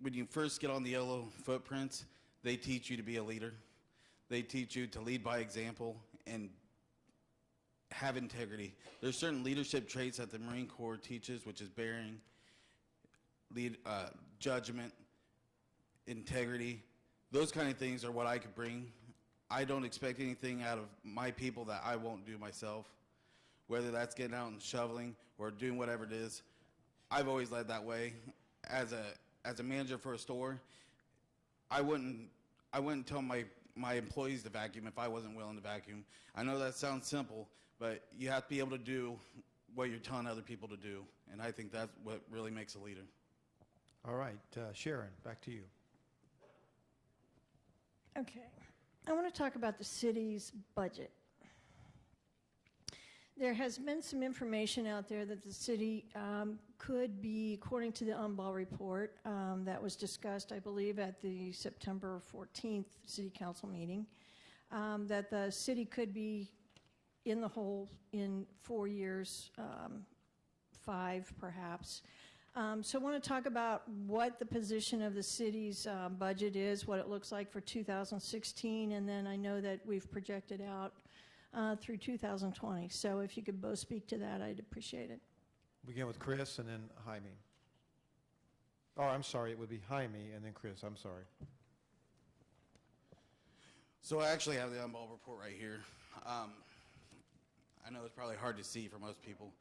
when you first get on the yellow footprints, they teach you to be a leader. They teach you to lead by example and have integrity. There's certain leadership traits that the Marine Corps teaches, which is bearing, judgment, integrity. Those kind of things are what I could bring. I don't expect anything out of my people that I won't do myself, whether that's getting out and shoveling or doing whatever it is. I've always led that way. As a manager for a store, I wouldn't tell my employees to vacuum if I wasn't willing to vacuum. I know that sounds simple, but you have to be able to do what you're telling other people to do, and I think that's what really makes a leader. All right, Sharon, back to you. Okay. I want to talk about the city's budget. There has been some information out there that the city could be, according to the Umball report that was discussed, I believe, at the September 14th City Council meeting, that the city could be in the hole in 4 years, 5 perhaps. So I want to talk about what the position of the city's budget is, what it looks like for 2016, and then I know that we've projected out through 2020. So if you could both speak to that, I'd appreciate it. Begin with Chris and then Jaime. Oh, I'm sorry, it would be Jaime and then Chris, I'm sorry. So I actually have the Umball report right here. I know it's probably hard to see for most people.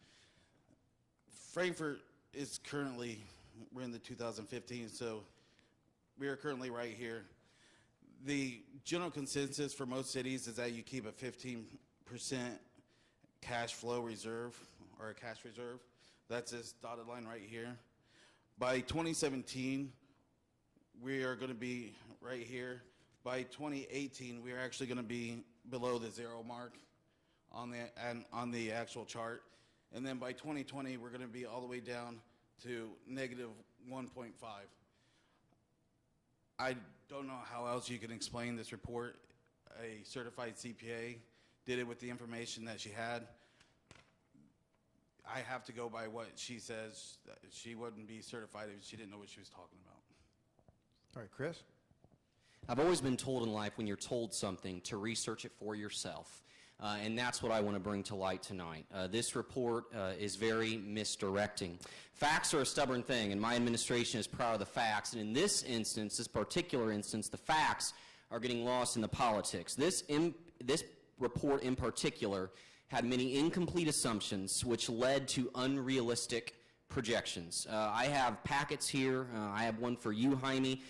Frankfort is currently, we're in the 2015, so we are currently right here. The general consensus for most cities is that you keep a 15% cash flow reserve or a cash reserve. That's this dotted line right here. By 2017, we are going to be right here. By 2018, we are actually going to be below the 0 mark on the actual chart. And then by 2020, we're going to be all the way down to negative 1.5. I don't know how else you can explain this report. A certified CPA did it with the information that she had. I have to go by what she says. She wouldn't be certified if she didn't know what she was talking about. All right, Chris? I've always been told in life when you're told something to research it for yourself. And that's what I want to bring to light tonight. This report is very misdirecting. Facts are a stubborn thing, and my administration is proud of the facts. And in this instance, this particular instance, the facts are getting lost in the politics. This report in particular had many incomplete assumptions, which led to unrealistic projections. I have packets here. I have one for you, Jaime,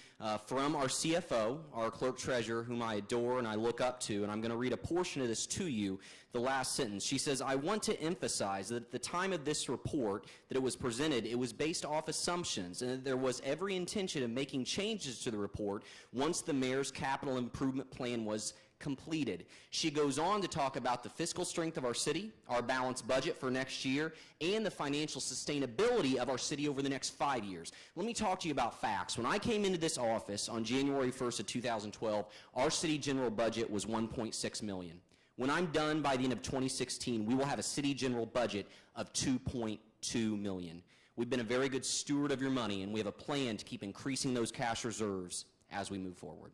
from our CFO, our clerk treasurer, whom I adore and I look up to, and I'm going to read a portion of this to you, the last sentence. She says, I want to emphasize that at the time of this report that it was presented, it was based off assumptions, and that there was every intention of making changes to the report once the mayor's capital improvement plan was completed. She goes on to talk about the fiscal strength of our city, our balanced budget for next year, and the financial sustainability of our city over the next 5 years. Let me talk to you about facts. When I came into this office on January 1st of 2012, our city general budget was $1.6 million. When I'm done by the end of 2016, we will have a city general budget of $2.2 million. We've been a very good steward of your money, and we have a plan to keep increasing those cash reserves as we move forward.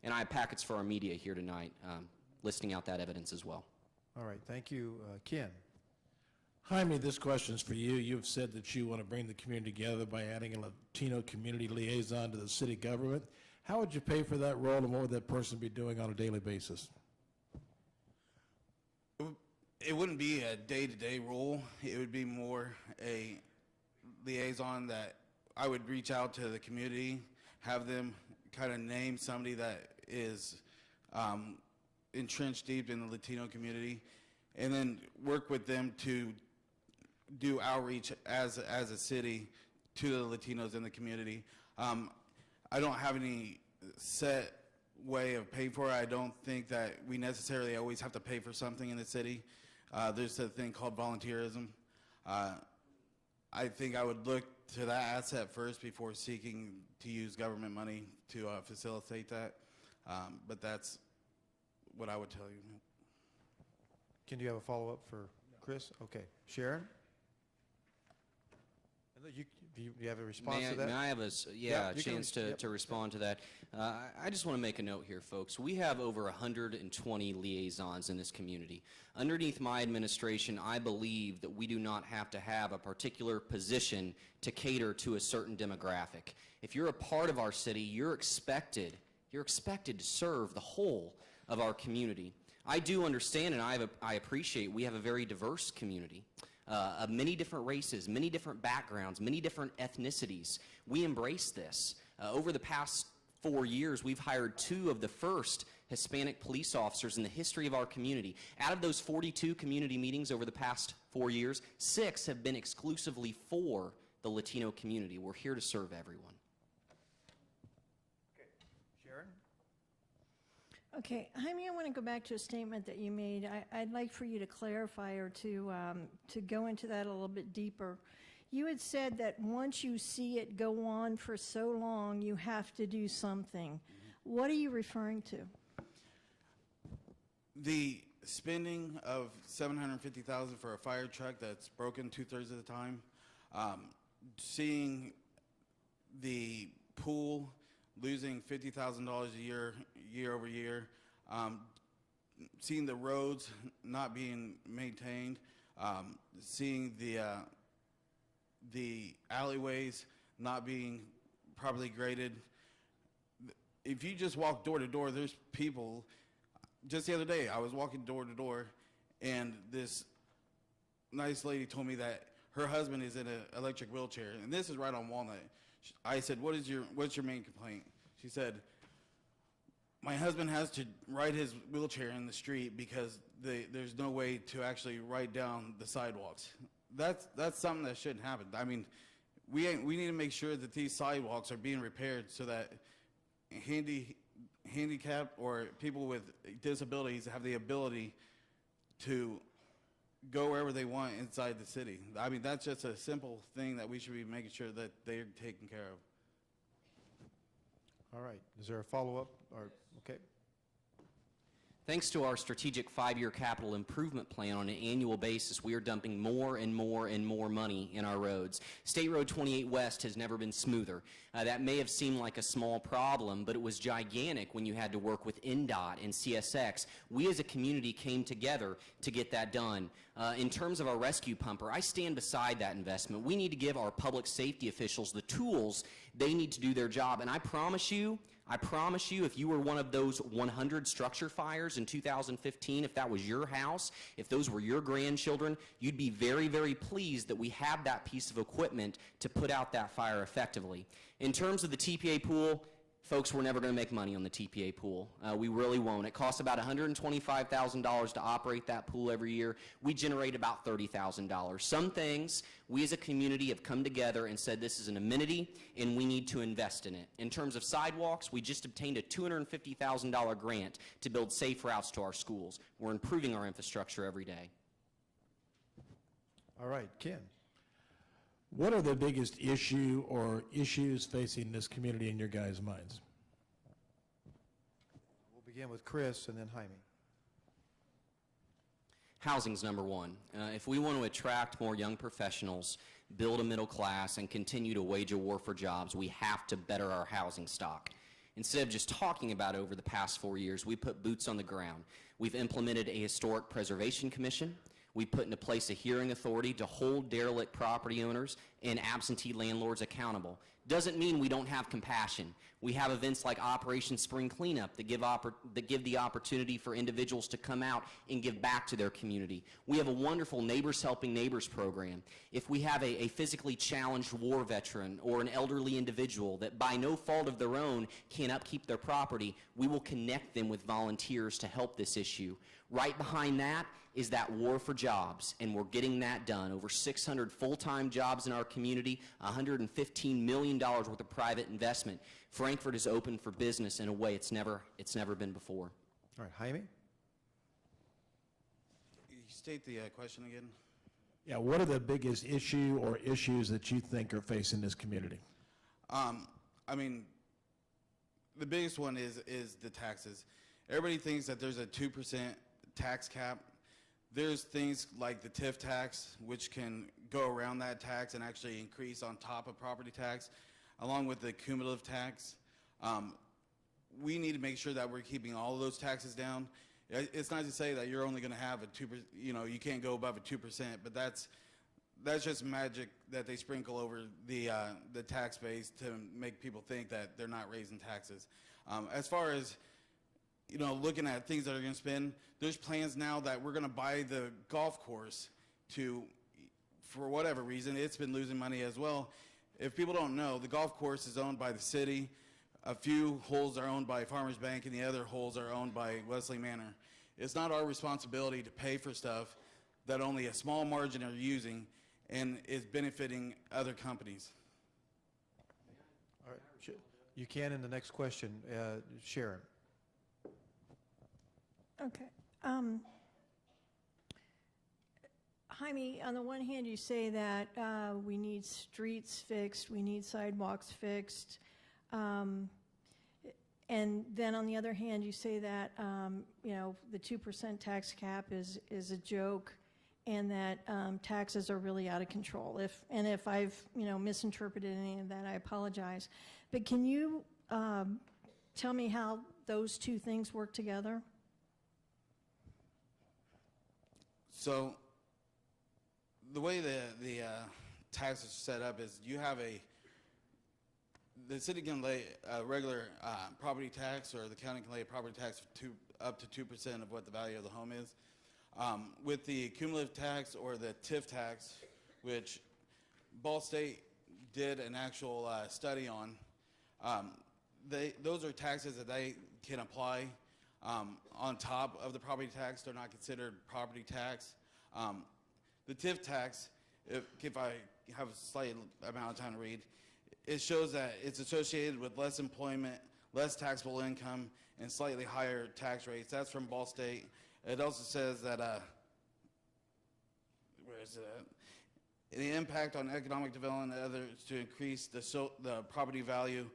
And I have packets for our media here tonight listing out that evidence as well. All right, thank you. Ken? Jaime, this question is for you. You've said that you want to bring the community together by adding a Latino community liaison to the city government. How would you pay for that role, and what would that person be doing on a daily basis? It wouldn't be a day-to-day role. It would be more a liaison that I would reach out to the community, have them kind of name somebody that is entrenched deep in the Latino community, and then work with them to do outreach as a city to the Latinos in the community. I don't have any set way of paying for it. I don't think that we necessarily always have to pay for something in the city. There's a thing called volunteerism. I think I would look to that asset first before seeking to use government money to facilitate that. But that's what I would tell you. Ken, do you have a follow-up for Chris? Okay. Sharon? Do you have a response to that? May I have a chance to respond to that? I just want to make a note here, folks. We have over 120 liaisons in this community. Underneath my administration, I believe that we do not have to have a particular position to cater to a certain demographic. If you're a part of our city, you're expected to serve the whole of our community. I do understand, and I appreciate we have a very diverse community. Of many different races, many different backgrounds, many different ethnicities. We embrace this. Over the past 4 years, we've hired 2 of the first Hispanic police officers in the history of our community. Out of those 42 community meetings over the past 4 years, 6 have been exclusively for the Latino community. We're here to serve everyone. Sharon? Okay, Jaime, I want to go back to a statement that you made. I'd like for you to clarify or to go into that a little bit deeper. You had said that once you see it go on for so long, you have to do something. Mm-hmm. What are you referring to? The spending of $750,000 for a fire truck that's broken 2/3 of the time, seeing the pool losing $50,000 a year over year, seeing the roads not being maintained, seeing the alleyways not being properly graded. If you just walk door to door, there's people. Just the other day, I was walking door to door, and this nice lady told me that her husband is in an electric wheelchair, and this is right on Walnut. I said, what's your main complaint? She said, my husband has to ride his wheelchair in the street because there's no way to actually ride down the sidewalks. That's something that shouldn't happen. I mean, we need to make sure that these sidewalks are being repaired so that handicapped or people with disabilities have the ability to go wherever they want inside the city. I mean, that's just a simple thing that we should be making sure that they're taken care of. All right. Is there a follow-up? Okay. Thanks to our strategic 5-year capital improvement plan, on an annual basis, we are dumping more and more and more money in our roads. State Road 28 West has never been smoother. That may have seemed like a small problem, but it was gigantic when you had to work with NDOT and CSX. We as a community came together to get that done. In terms of our rescue pumper, I stand beside that investment. We need to give our public safety officials the tools they need to do their job, and I promise you, if you were one of those 100 structure fires in 2015, if that was your house, if those were your grandchildren, you'd be very, very pleased that we have that piece of equipment to put out that fire effectively. In terms of the TPA pool, folks, we're never going to make money on the TPA pool. We really won't. It costs about $125,000 to operate that pool every year. We generate about $30,000. Some things we as a community have come together and said this is an amenity and we need to invest in it. In terms of sidewalks, we just obtained a $250,000 grant to build safe routes to our schools. We're improving our infrastructure every day. All right, Ken. What are the biggest issue or issues facing this community in your guys' minds? We'll begin with Chris and then Jaime. Housing's number one. If we want to attract more young professionals, build a middle class, and continue to wage a war for jobs, we have to better our housing stock. Instead of just talking about it over the past 4 years, we put boots on the ground. We've implemented a historic preservation commission. We put into place a hearing authority to hold derelict property owners and absentee landlords accountable. Doesn't mean we don't have compassion. We have events like Operation Spring Cleanup that give the opportunity for individuals to come out and give back to their community. We have a wonderful Neighbors Helping Neighbors program. If we have a physically challenged war veteran or an elderly individual that by no fault of their own can't upkeep their property, we will connect them with volunteers to help this issue. Right behind that is that war for jobs, and we're getting that done. Over 600 full-time jobs in our community, $115 million worth of private investment. Frankfort is open for business in a way it's never been before. All right, Jaime. You state the question again? Yeah, what are the biggest issue or issues that you think are facing this community? I mean, the biggest one is the taxes. Everybody thinks that there's a 2% tax cap. There's things like the TIF tax, which can go around that tax and actually increase on top of property tax, along with the cumulative tax. We need to make sure that we're keeping all of those taxes down. It's not to say that you're only going to have a 2%, you can't go above a 2%, but that's just magic that they sprinkle over the tax base to make people think that they're not raising taxes. As far as looking at things that are going to spend, there's plans now that we're going to buy the golf course for whatever reason, it's been losing money as well. If people don't know, the golf course is owned by the city. A few holes are owned by Farmers Bank, and the other holes are owned by Wesley Manor. It's not our responsibility to pay for stuff that only a small margin are using and is benefiting other companies. All right, you can in the next question, Sharon. Okay. Jaime, on the one hand, you say that we need streets fixed, we need sidewalks fixed, and then on the other hand, you say that the 2% tax cap is a joke, and that taxes are really out of control. If I've misinterpreted any of that, I apologize. But can you tell me how those two things work together? So the way the tax is set up is the city can lay a regular property tax, or the county can lay a property tax up to 2% of what the value of the home is. With the cumulative tax or the TIF tax, which Ball State did an actual study on, those are taxes that they can apply on top of the property tax. They're not considered property tax. The TIF tax, if I have a slight amount of time to read, it shows that it's associated with less employment, less taxable income, and slightly higher tax rates. That's from Ball State. It also says that, where is it at? The impact on economic development and others to increase the property value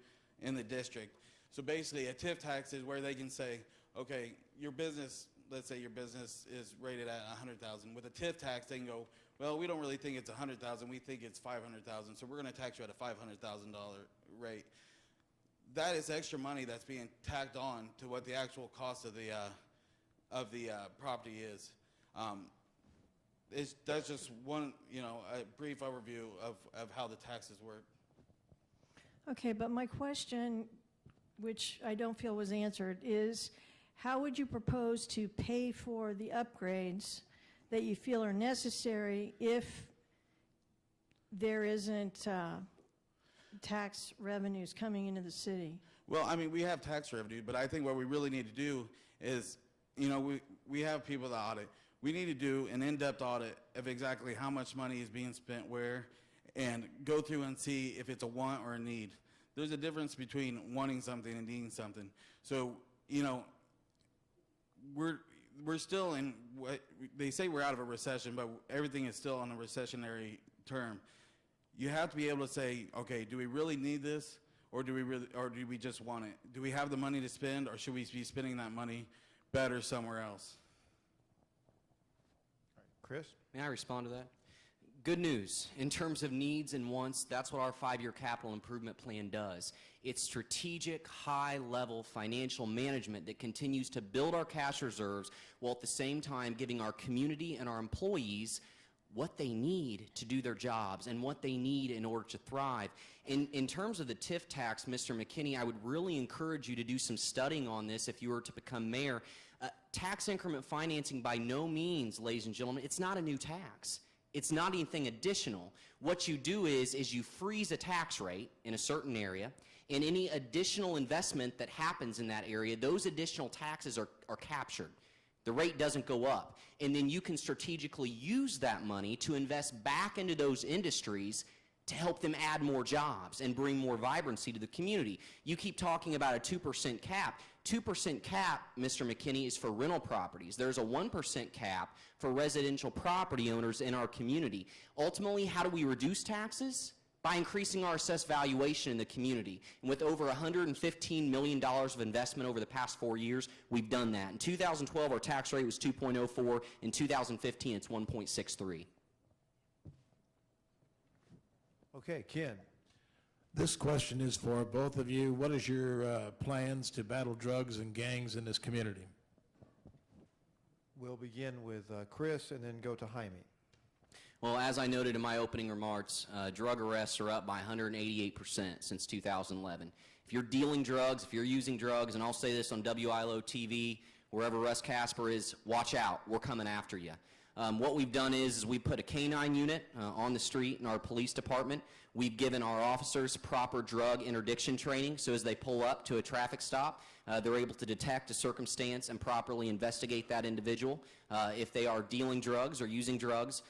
in the district. So basically, a TIF tax is where they can say, okay, your business, let's say your business is rated at 100,000. With a TIF tax, they can go, well, we don't really think it's 100,000. We think it's 500,000. So we're going to tax you at a $500,000 rate. That is extra money that's being tacked on to what the actual cost of the property is. That's just one, a brief overview of how the taxes work. Okay, but my question, which I don't feel was answered, is how would you propose to pay for the upgrades that you feel are necessary if there isn't tax revenues coming into the city? Well, I mean, we have tax revenue, but I think what we really need to do is, we have people that audit. We need to do an in-depth audit of exactly how much money is being spent where, and go through and see if it's a want or a need. There's a difference between wanting something and needing something. So, we're still in what they say, we're out of a recession, but everything is still on a recessionary term. You have to be able to say, okay, do we really need this, or do we just want it? Do we have the money to spend, or should we be spending that money better somewhere else? Chris? May I respond to that? Good news. In terms of needs and wants, that's what our 5-year capital improvement plan does. It's strategic, high-level financial management that continues to build our cash reserves while at the same time giving our community and our employees what they need to do their jobs and what they need in order to thrive. In terms of the TIF tax, Mr. McKinney, I would really encourage you to do some studying on this if you were to become mayor. Tax increment financing, by no means, ladies and gentlemen, it's not a new tax. It's not anything additional. What you do is you freeze a tax rate in a certain area, and any additional investment that happens in that area, those additional taxes are captured. The rate doesn't go up. And then you can strategically use that money to invest back into those industries to help them add more jobs and bring more vibrancy to the community. You keep talking about a 2% cap. 2% cap, Mr. McKinney, is for rental properties. There's a 1% cap for residential property owners in our community. Ultimately, how do we reduce taxes? By increasing our assessed valuation in the community. And with over $115 million of investment over the past 4 years, we've done that. In 2012, our tax rate was 2.04. In 2015, it's 1.63. Okay, Ken. This question is for both of you. What is your plans to battle drugs and gangs in this community? We'll begin with Chris and then go to Jaime. Well, as I noted in my opening remarks, drug arrests are up by 188% since 2011. If you're dealing drugs, if you're using drugs, and I'll say this on WILO TV, wherever Russ Casper is, watch out. We're coming after you. What we've done is we put a K-9 unit on the street in our police department. We've given our officers proper drug interdiction training, so as they pull up to a traffic stop, they're able to detect a circumstance and properly investigate that individual. If they are dealing drugs or using drugs,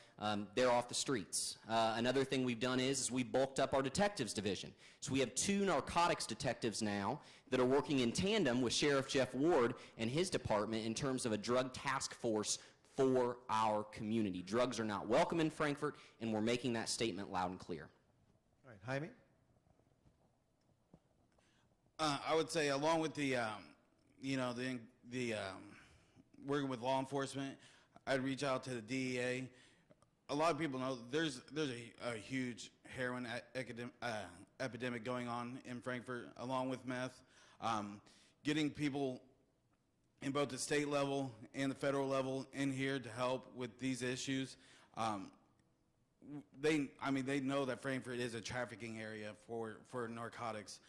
they're off the streets. Another thing we've done is we bulked up our detectives division. So we have 2 narcotics detectives now that are working in tandem with Sheriff Jeff Ward and his department in terms of a drug task force for our community. Drugs are not welcome in Frankfort, and we're making that statement loud and clear. All right, Jaime? I would say, along with the working with law enforcement, I'd reach out to the DEA. A lot of people know there's a huge heroin epidemic going on in Frankfort, along with meth. Getting people in both the state level and the federal level in here to help with these issues. They know that Frankfort is a trafficking area for narcotics.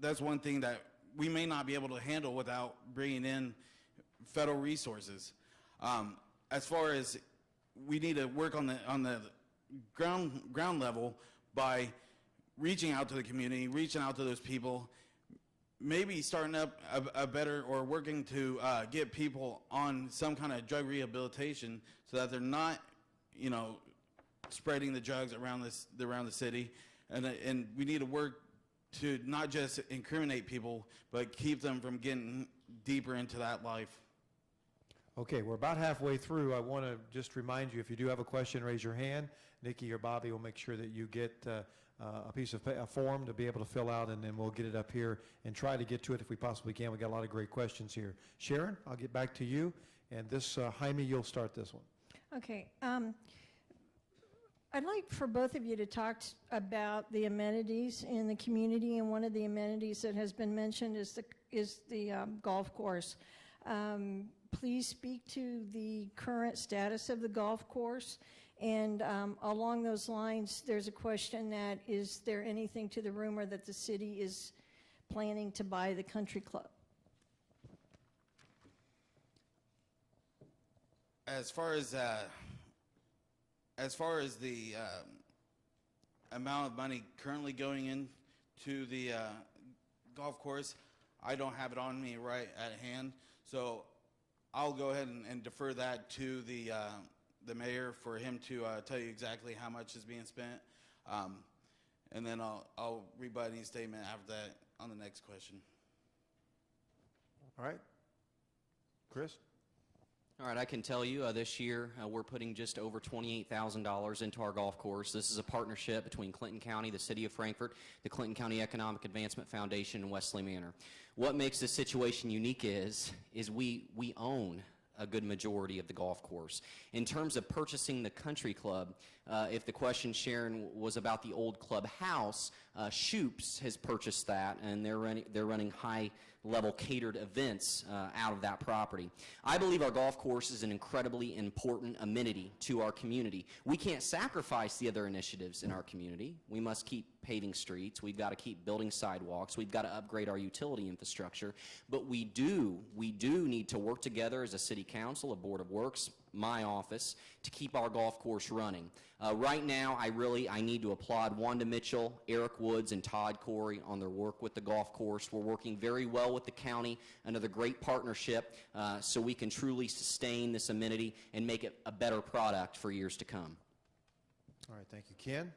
That's one thing that we may not be able to handle without bringing in federal resources. As far as we need to work on the ground level by reaching out to the community, reaching out to those people, maybe starting up a better, or working to get people on some kind of drug rehabilitation so that they're not, spreading the drugs around the city. And we need to work to not just incriminate people, but keep them from getting deeper into that life. Okay, we're about halfway through. I want to just remind you, if you do have a question, raise your hand. Nikki or Bobby will make sure that you get a piece of a form to be able to fill out, and then we'll get it up here and try to get to it if we possibly can. We got a lot of great questions here. Sharon, I'll get back to you, and this Jaime, you'll start this one. Okay. I'd like for both of you to talk about the amenities in the community, and one of the amenities that has been mentioned is the golf course. Please speak to the current status of the golf course. And along those lines, there's a question that, is there anything to the rumor that the city is planning to buy the country club? As far as the amount of money currently going into the golf course, I don't have it on me right at hand, so I'll go ahead and defer that to the mayor for him to tell you exactly how much is being spent, and then I'll rebut any statement after that on the next question. All right. Chris? All right, I can tell you this year we're putting just over $28,000 into our golf course. This is a partnership between Clinton County, the City of Frankfort, the Clinton County Economic Advancement Foundation, and Wesley Manor. What makes this situation unique is we own a good majority of the golf course. In terms of purchasing the country club, if the question, Sharon, was about the old clubhouse, Shoops has purchased that, and they're running high-level catered events out of that property. I believe our golf course is an incredibly important amenity to our community. We can't sacrifice the other initiatives in our community. We must keep paving streets. We've got to keep building sidewalks. We've got to upgrade our utility infrastructure. But we do need to work together as a city council, a board of works, my office, to keep our golf course running. Right now, I need to applaud Wanda Mitchell, Eric Woods, and Todd Corey on their work with the golf course. We're working very well with the county, another great partnership, so we can truly sustain this amenity and make it a better product for years to come. All right, thank you. Ken?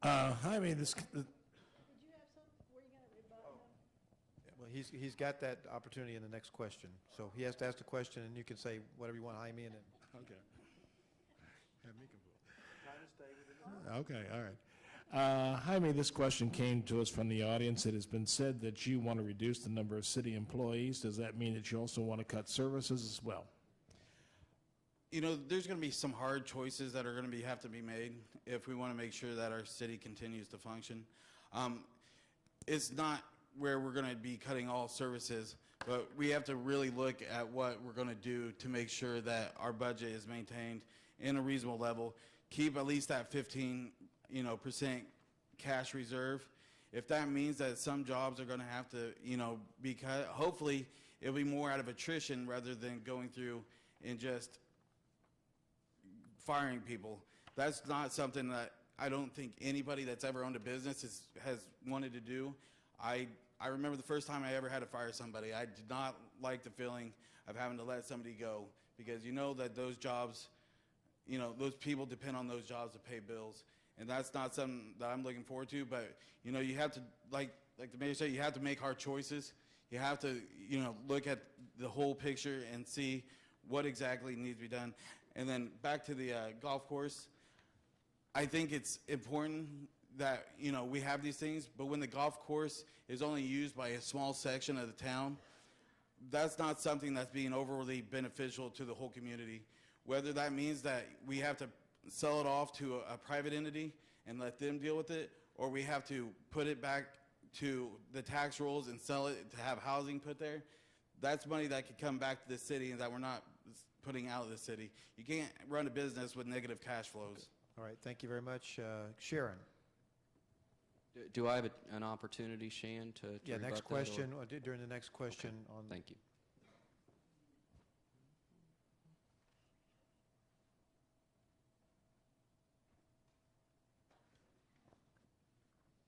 Jaime, this... Did you have some? Were you going to rebut him? Well, he's got that opportunity in the next question. So he has to ask the question, and you can say whatever you want, Jaime, and then... Okay. Okay, all right. Jaime, this question came to us from the audience. It has been said that you want to reduce the number of city employees. Does that mean that you also want to cut services as well? You know, there's going to be some hard choices that are going to have to be made if we want to make sure that our city continues to function. It's not where we're going to be cutting all services, but we have to really look at what we're going to do to make sure that our budget is maintained in a reasonable level. Keep at least that 15% cash reserve. If that means that some jobs are going to have to be cut, hopefully it'll be more out of attrition rather than going through and just firing people. That's not something that I don't think anybody that's ever owned a business has wanted to do. I remember the first time I ever had to fire somebody. I did not like the feeling of having to let somebody go, because you know that those jobs, those people depend on those jobs to pay bills, and that's not something that I'm looking forward to. But you have to, like the mayor said, you have to make hard choices. You have to look at the whole picture and see what exactly needs to be done. And then back to the golf course, I think it's important that we have these things, but when the golf course is only used by a small section of the town, that's not something that's being overly beneficial to the whole community. Whether that means that we have to sell it off to a private entity and let them deal with it, or we have to put it back to the tax rolls and sell it to have housing put there, that's money that could come back to the city and that we're not putting out of the city. You can't run a business with negative cash flows. All right, thank you very much. Sharon? Do I have an opportunity, Shan, to Yeah, rebut next that, question, during the next question. Okay. On. Thank you.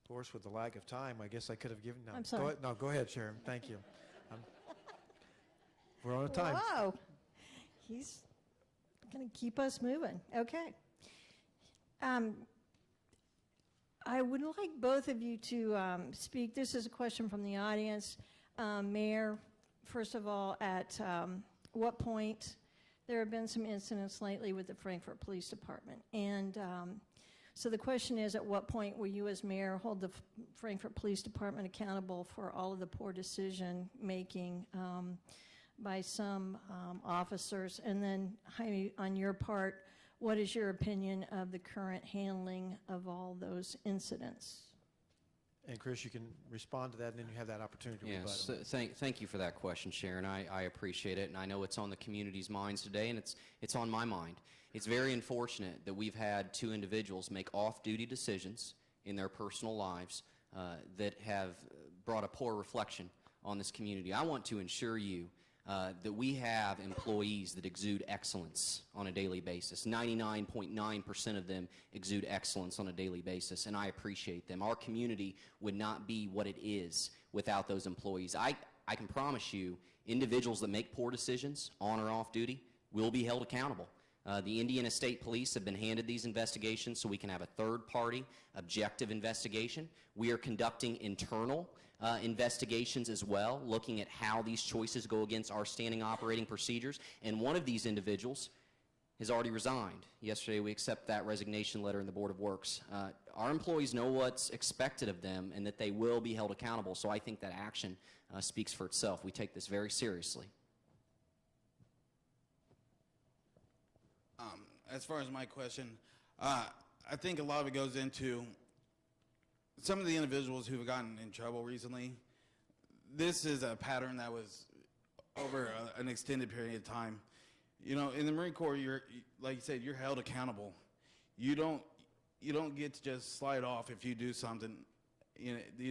Of course, with the lack of time, I guess I could have given... No, I'm sorry. Go ahead, no, go ahead, Sharon. Thank you. We're on time. Wow. He's going to keep us moving. Okay. I would like both of you to speak. This is a question from the audience. Mayor, first of all, at what point, there have been some incidents lately with the Frankfort Police Department, and so the question is, at what point will you as mayor hold the Frankfort Police Department accountable for all of the poor decision-making by some officers? And then, Jaime, on your part, what is your opinion of the current handling of all those incidents? And Chris, you can respond to that, and then you have that opportunity to rebut. Yes, thank you for that question, Sharon. I appreciate it, and I know it's on the community's minds today, and it's on my mind. It's very unfortunate that we've had two individuals make off-duty decisions in their personal lives that have brought a poor reflection on this community. I want to assure you that we have employees that exude excellence on a daily basis. 99.9% of them exude excellence on a daily basis, and I appreciate them. Our community would not be what it is without those employees. I can promise you, individuals that make poor decisions on or off duty will be held accountable. The Indiana State Police have been handed these investigations so we can have a third-party, objective investigation. We are conducting internal investigations as well, looking at how these choices go against our standing operating procedures. And one of these individuals has already resigned. Yesterday, we accept that resignation letter in the Board of Works. Our employees know what's expected of them and that they will be held accountable. So I think that action speaks for itself. We take this very seriously. As far as my question, I think a lot of it goes into some of the individuals who have gotten in trouble recently. This is a pattern that was over an extended period of time. You know, in the Marine Corps, you're, like you said, you're held accountable. You don't get to just slide off if you do something. You know,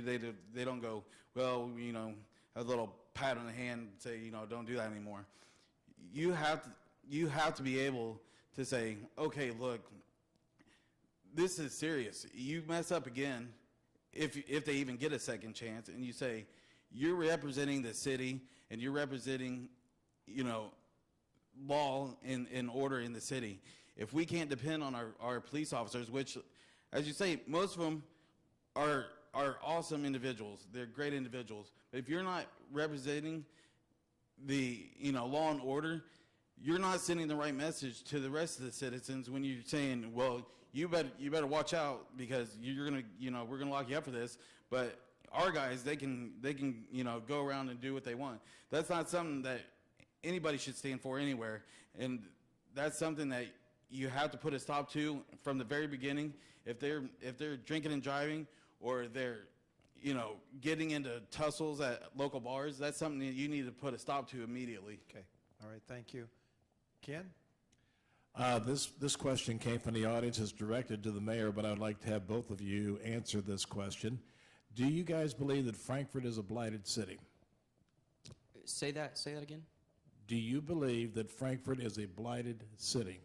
they don't go, well, you know, a little pat on the hand and say, you know, don't do that anymore. You have to be able to say, okay, look, this is serious. You mess up again, if they even get a second chance, and you say, you're representing the city and you're representing, you know, law and order in the city. If we can't depend on our police officers, which, as you say, most of them are awesome individuals. They're great individuals. But if you're not representing the, you know, law and order, you're not sending the right message to the rest of the citizens when you're saying, well, you better watch out because you're gonna, you know, we're gonna lock you up for this. But our guys, they can, you know, go around and do what they want. That's not something that anybody should stand for anywhere, and that's something that you have to put a stop to from the very beginning. If they're drinking and driving, or they're, you know, getting into tussles at local bars, that's something that you need to put a stop to immediately. Okay. All right. Thank you. Ken? This question came from the audience. It's directed to the mayor, but I'd like to have both of you answer this question. Do you guys believe that Frankfort is a blighted city? Say that again. Do you believe that Frankfort is a blighted city?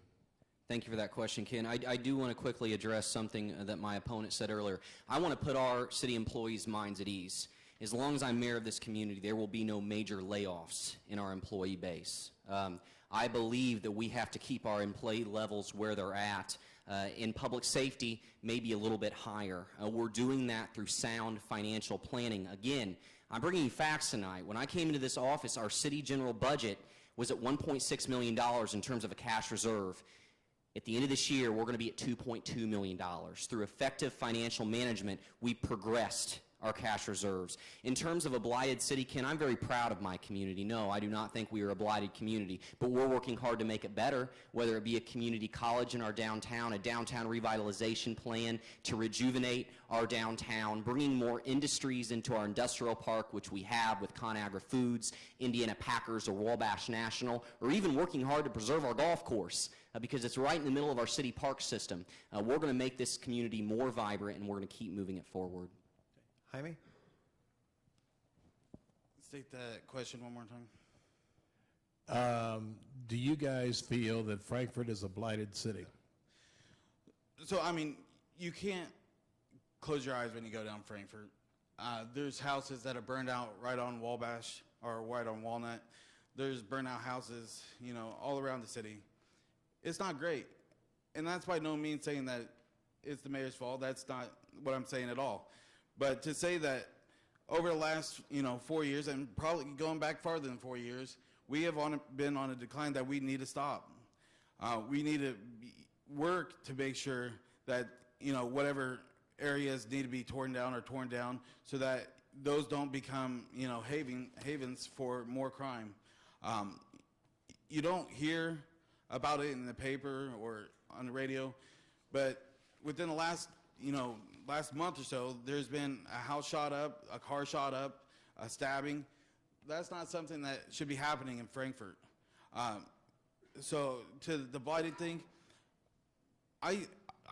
Thank you for that question, Ken. I do want to quickly address something that my opponent said earlier. I want to put our city employees' minds at ease. As long as I'm mayor of this community, there will be no major layoffs in our employee base. I believe that we have to keep our employee levels where they're at. In public safety, maybe a little bit higher. We're doing that through sound financial planning. Again, I'm bringing you facts tonight. When I came into this office, our city general budget was at $1.6 million in terms of a cash reserve. At the end of this year, we're going to be at $2.2 million. Through effective financial management, we progressed our cash reserves. In terms of a blighted city, Ken, I'm very proud of my community. No, I do not think we are a blighted community, but we're working hard to make it better, whether it be a community college in our downtown, a downtown revitalization plan to rejuvenate our downtown, bringing more industries into our industrial park, which we have with ConAgra Foods, Indiana Packers, or Wabash National, or even working hard to preserve our golf course because it's right in the middle of our city park system. We're going to make this community more vibrant, and we're going to keep moving it forward. Jaime? State that question one more time. Do you guys feel that Frankfort is a blighted city? So, I mean, you can't close your eyes when you go down Frankfort. There's houses that are burned out right on Wabash or right on Walnut. There's burnt out houses, you know, all around the city. It's not great. And that's by no means saying that it's the mayor's fault. That's not what I'm saying at all. But to say that over the last, you know, 4 years, and probably going back farther than 4 years, we have been on a decline that we need to stop. We need to work to make sure that, whatever areas need to be torn down so that those don't become, havens for more crime. You don't hear about it in the paper or on the radio, but within the last month or so, there's been a house shot up, a car shot up, a stabbing. That's not something that should be happening in Frankfort. So to the blighted thing, I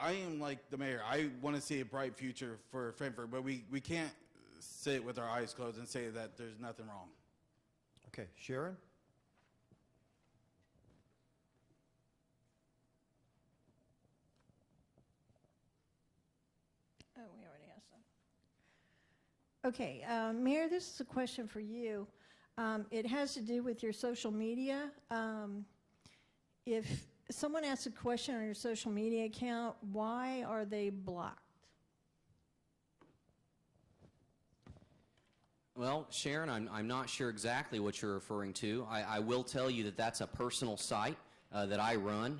am like the mayor. I want to see a bright future for Frankfort, but we can't sit with our eyes closed and say that there's nothing wrong. Okay, Sharon? Oh, we already asked that. Okay, Mayor, this is a question for you. It has to do with your social media. If someone asks a question on your social media account, why are they blocked? Well, Sharon, I'm not sure exactly what you're referring to. I will tell you that that's a personal site that I run.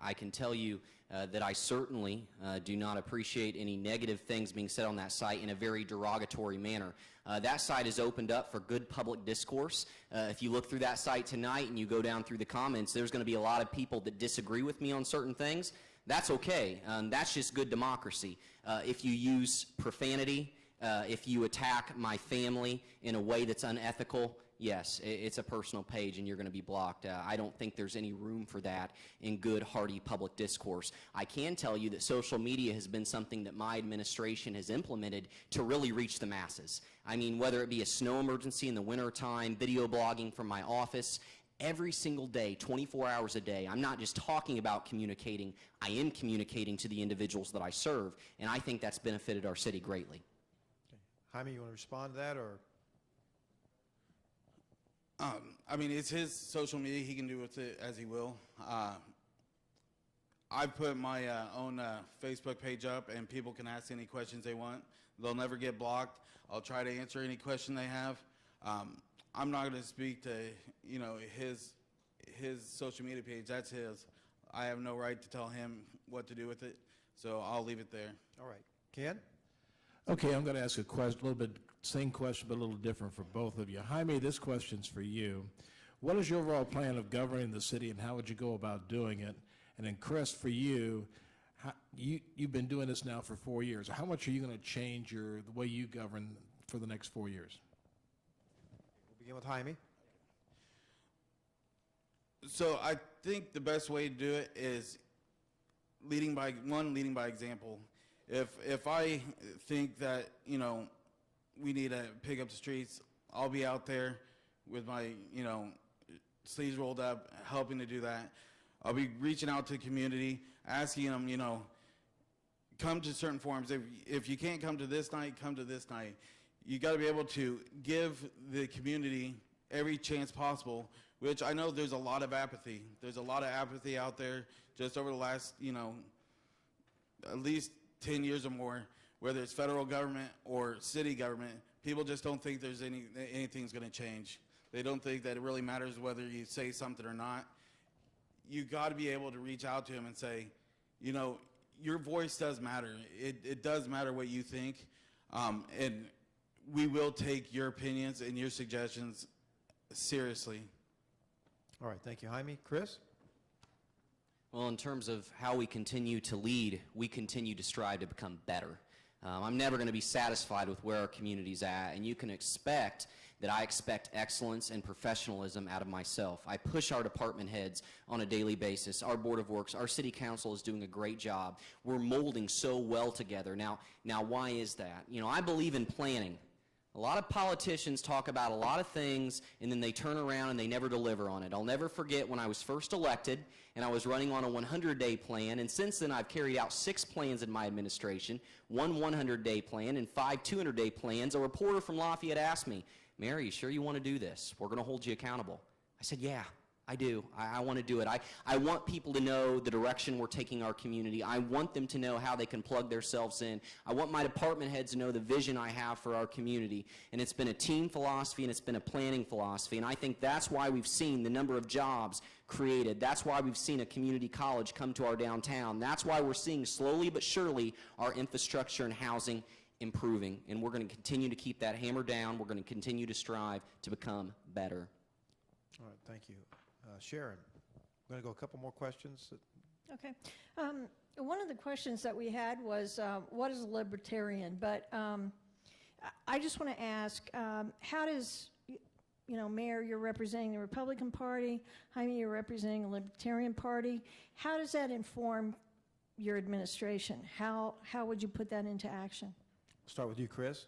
I can tell you that I certainly do not appreciate any negative things being said on that site in a very derogatory manner. That site is opened up for good public discourse. If you look through that site tonight and you go down through the comments, there's going to be a lot of people that disagree with me on certain things. That's okay. That's just good democracy. If you use profanity, if you attack my family in a way that's unethical, yes, it's a personal page and you're going to be blocked. I don't think there's any room for that in good, hearty public discourse. I can tell you that social media has been something that my administration has implemented to really reach the masses. I mean, whether it be a snow emergency in the wintertime, video blogging from my office, every single day, 24 hours a day, I'm not just talking about communicating, I am communicating to the individuals that I serve, and I think that's benefited our city greatly. Jaime, you want to respond to that, or? I mean, it's his social media. He can do with it as he will. I put my own Facebook page up, and people can ask any questions they want. They'll never get blocked. I'll try to answer any question they have. I'm not going to speak to, his social media page. That's his. I have no right to tell him what to do with it, so I'll leave it there. All right. Ken? Okay, I'm going to ask a question, a little bit, same question, but a little different for both of you. Jaime, this question's for you. What is your overall plan of governing the city, and how would you go about doing it? And then, Chris, for you, you've been doing this now for 4 years. How much are you going to change the way you govern for the next 4 years? We'll begin with Jaime. So I think the best way to do it is leading by example. If I think that, we need to pick up the streets, I'll be out there with my, sleeves rolled up, helping to do that. I'll be reaching out to the community, asking them, come to certain forums. If you can't come to this night, come to this night. You got to be able to give the community every chance possible, which I know there's a lot of apathy. There's a lot of apathy out there just over the last, at least 10 years or more, whether it's federal government or city government. People just don't think there's anything's going to change. They don't think that it really matters whether you say something or not. You got to be able to reach out to them and say, your voice does matter. It does matter what you think, and we will take your opinions and your suggestions seriously. All right, thank you, Jaime. Chris? Well, in terms of how we continue to lead, we continue to strive to become better. I'm never going to be satisfied with where our community's at, and you can expect that I expect excellence and professionalism out of myself. I push our department heads on a daily basis. Our Board of Works, our City Council is doing a great job. We're molding so well together. Now why is that? I believe in planning. A lot of politicians talk about a lot of things, and then they turn around and they never deliver on it. I'll never forget when I was first elected, and I was running on a 100-day plan, and since then I've carried out 6 plans in my administration, 1 100-day plan and 5 200-day plans. A reporter from Lafayette asked me, "Mayor, are you sure you want to do this? We're going to hold you accountable." I said, "Yeah, I do. I want to do it. I want people to know the direction we're taking our community. I want them to know how they can plug themselves in. I want my department heads to know the vision I have for our community. And it's been a team philosophy and it's been a planning philosophy. And I think that's why we've seen the number of jobs created. That's why we've seen a community college come to our downtown. That's why we're seeing slowly but surely our infrastructure and housing improving. And we're going to continue to keep that hammer down. We're going to continue to strive to become better. All right, thank you. Sharon, I'm going to go a couple more questions. Okay. One of the questions that we had was, what is a libertarian? But I just want to ask, how does, Mayor, you're representing the Republican Party, Jaime, you're representing the Libertarian Party. How does that inform your administration? How would you put that into action? Start with you, Chris.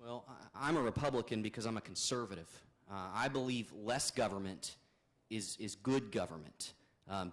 Well, I'm a Republican because I'm a conservative. I believe less government is good government.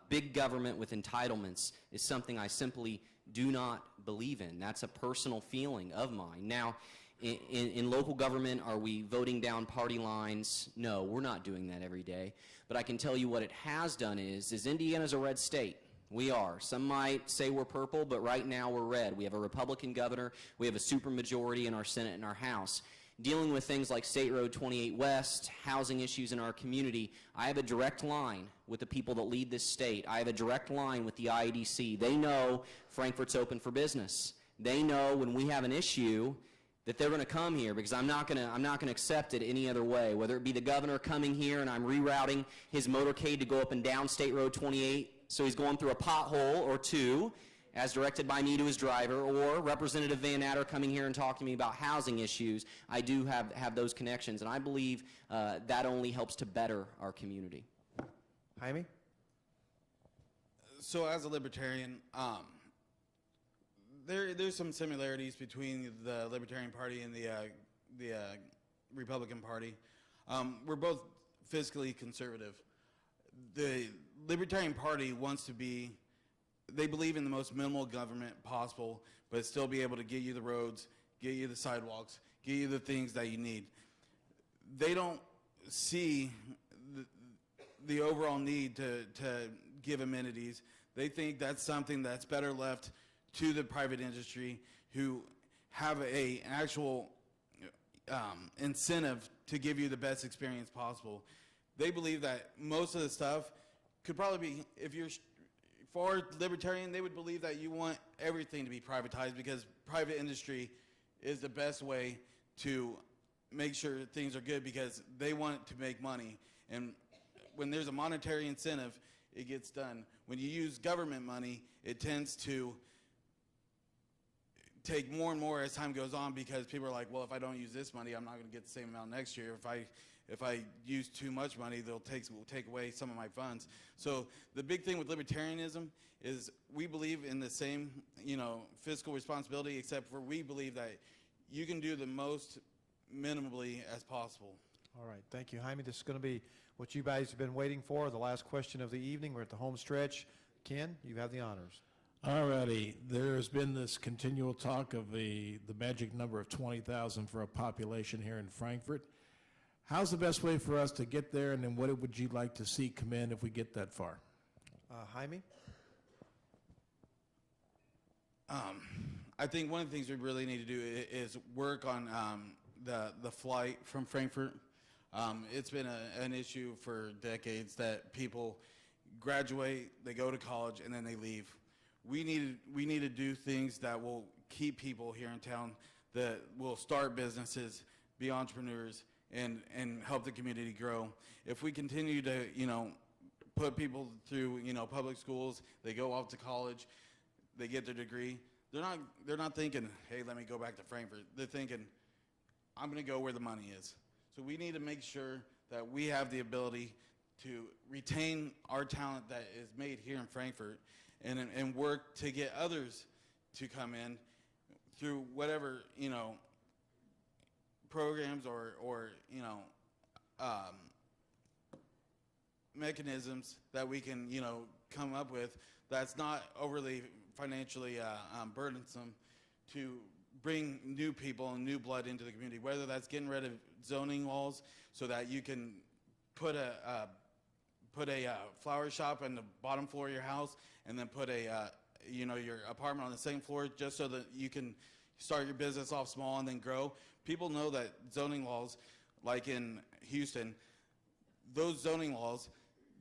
Big government with entitlements is something I simply do not believe in. That's a personal feeling of mine. Now, in local government, are we voting down party lines? No, we're not doing that every day. But I can tell you what it has done is Indiana's a red state. We are. Some might say we're purple, but right now we're red. We have a Republican governor. We have a supermajority in our Senate and our House. Dealing with things like State Road 28 West, housing issues in our community, I have a direct line with the people that lead this state. I have a direct line with the IEDC. They know Frankfort's open for business. They know when we have an issue that they're going to come here, because I'm not going to accept it any other way. Whether it be the governor coming here and I'm rerouting his motorcade to go up and down State Road 28, so he's going through a pothole or two, as directed by me to his driver, or Representative Van Adder coming here and talking to me about housing issues. I do have those connections, and I believe that only helps to better our community. Jaime? So as a libertarian, there's some similarities between the Libertarian Party and the Republican Party. We're both fiscally conservative. The Libertarian Party wants to be, they believe in the most minimal government possible, but still be able to get you the roads, get you the sidewalks, get you the things that you need. They don't see the overall need to give amenities. They think that's something that's better left to the private industry, who have an actual incentive to give you the best experience possible. They believe that most of the stuff could probably be, if you're for libertarian, they would believe that you want everything to be privatized, because private industry is the best way to make sure things are good, because they want to make money. And when there's a monetary incentive, it gets done. When you use government money, it tends to take more and more as time goes on, because people are like, well, if I don't use this money, I'm not going to get the same amount next year. If I use too much money, they'll take away some of my funds. So the big thing with libertarianism is we believe in the same, fiscal responsibility, except for we believe that you can do the most minimally as possible. All right, thank you, Jaime. This is going to be what you guys have been waiting for, the last question of the evening. We're at the home stretch. Ken, you have the honors. All righty. There's been this continual talk of the magic number of 20,000 for a population here in Frankfort. How's the best way for us to get there, and then what would you like to see come in if we get that far? Jaime? I think one of the things we really need to do is work on the flight from Frankfurt. It's been an issue for decades that people graduate, they go to college, and then they leave. We need to do things that will keep people here in town, that will start businesses, be entrepreneurs, and help the community grow. If we continue to, put people through, public schools, they go off to college, they get their degree, they're not thinking, hey, let me go back to Frankfurt. They're thinking, I'm going to go where the money is. So we need to make sure that we have the ability to retain our talent that is made here in Frankfurt, and work to get others to come in through whatever, programs or mechanisms that we can, come up with that's not overly financially burdensome, to bring new people and new blood into the community, whether that's getting rid of zoning walls so that you can put a flower shop on the bottom floor of your house, and then put your apartment on the second floor, just so that you can start your business off small and then grow. People know that zoning laws, like in Houston, those zoning laws,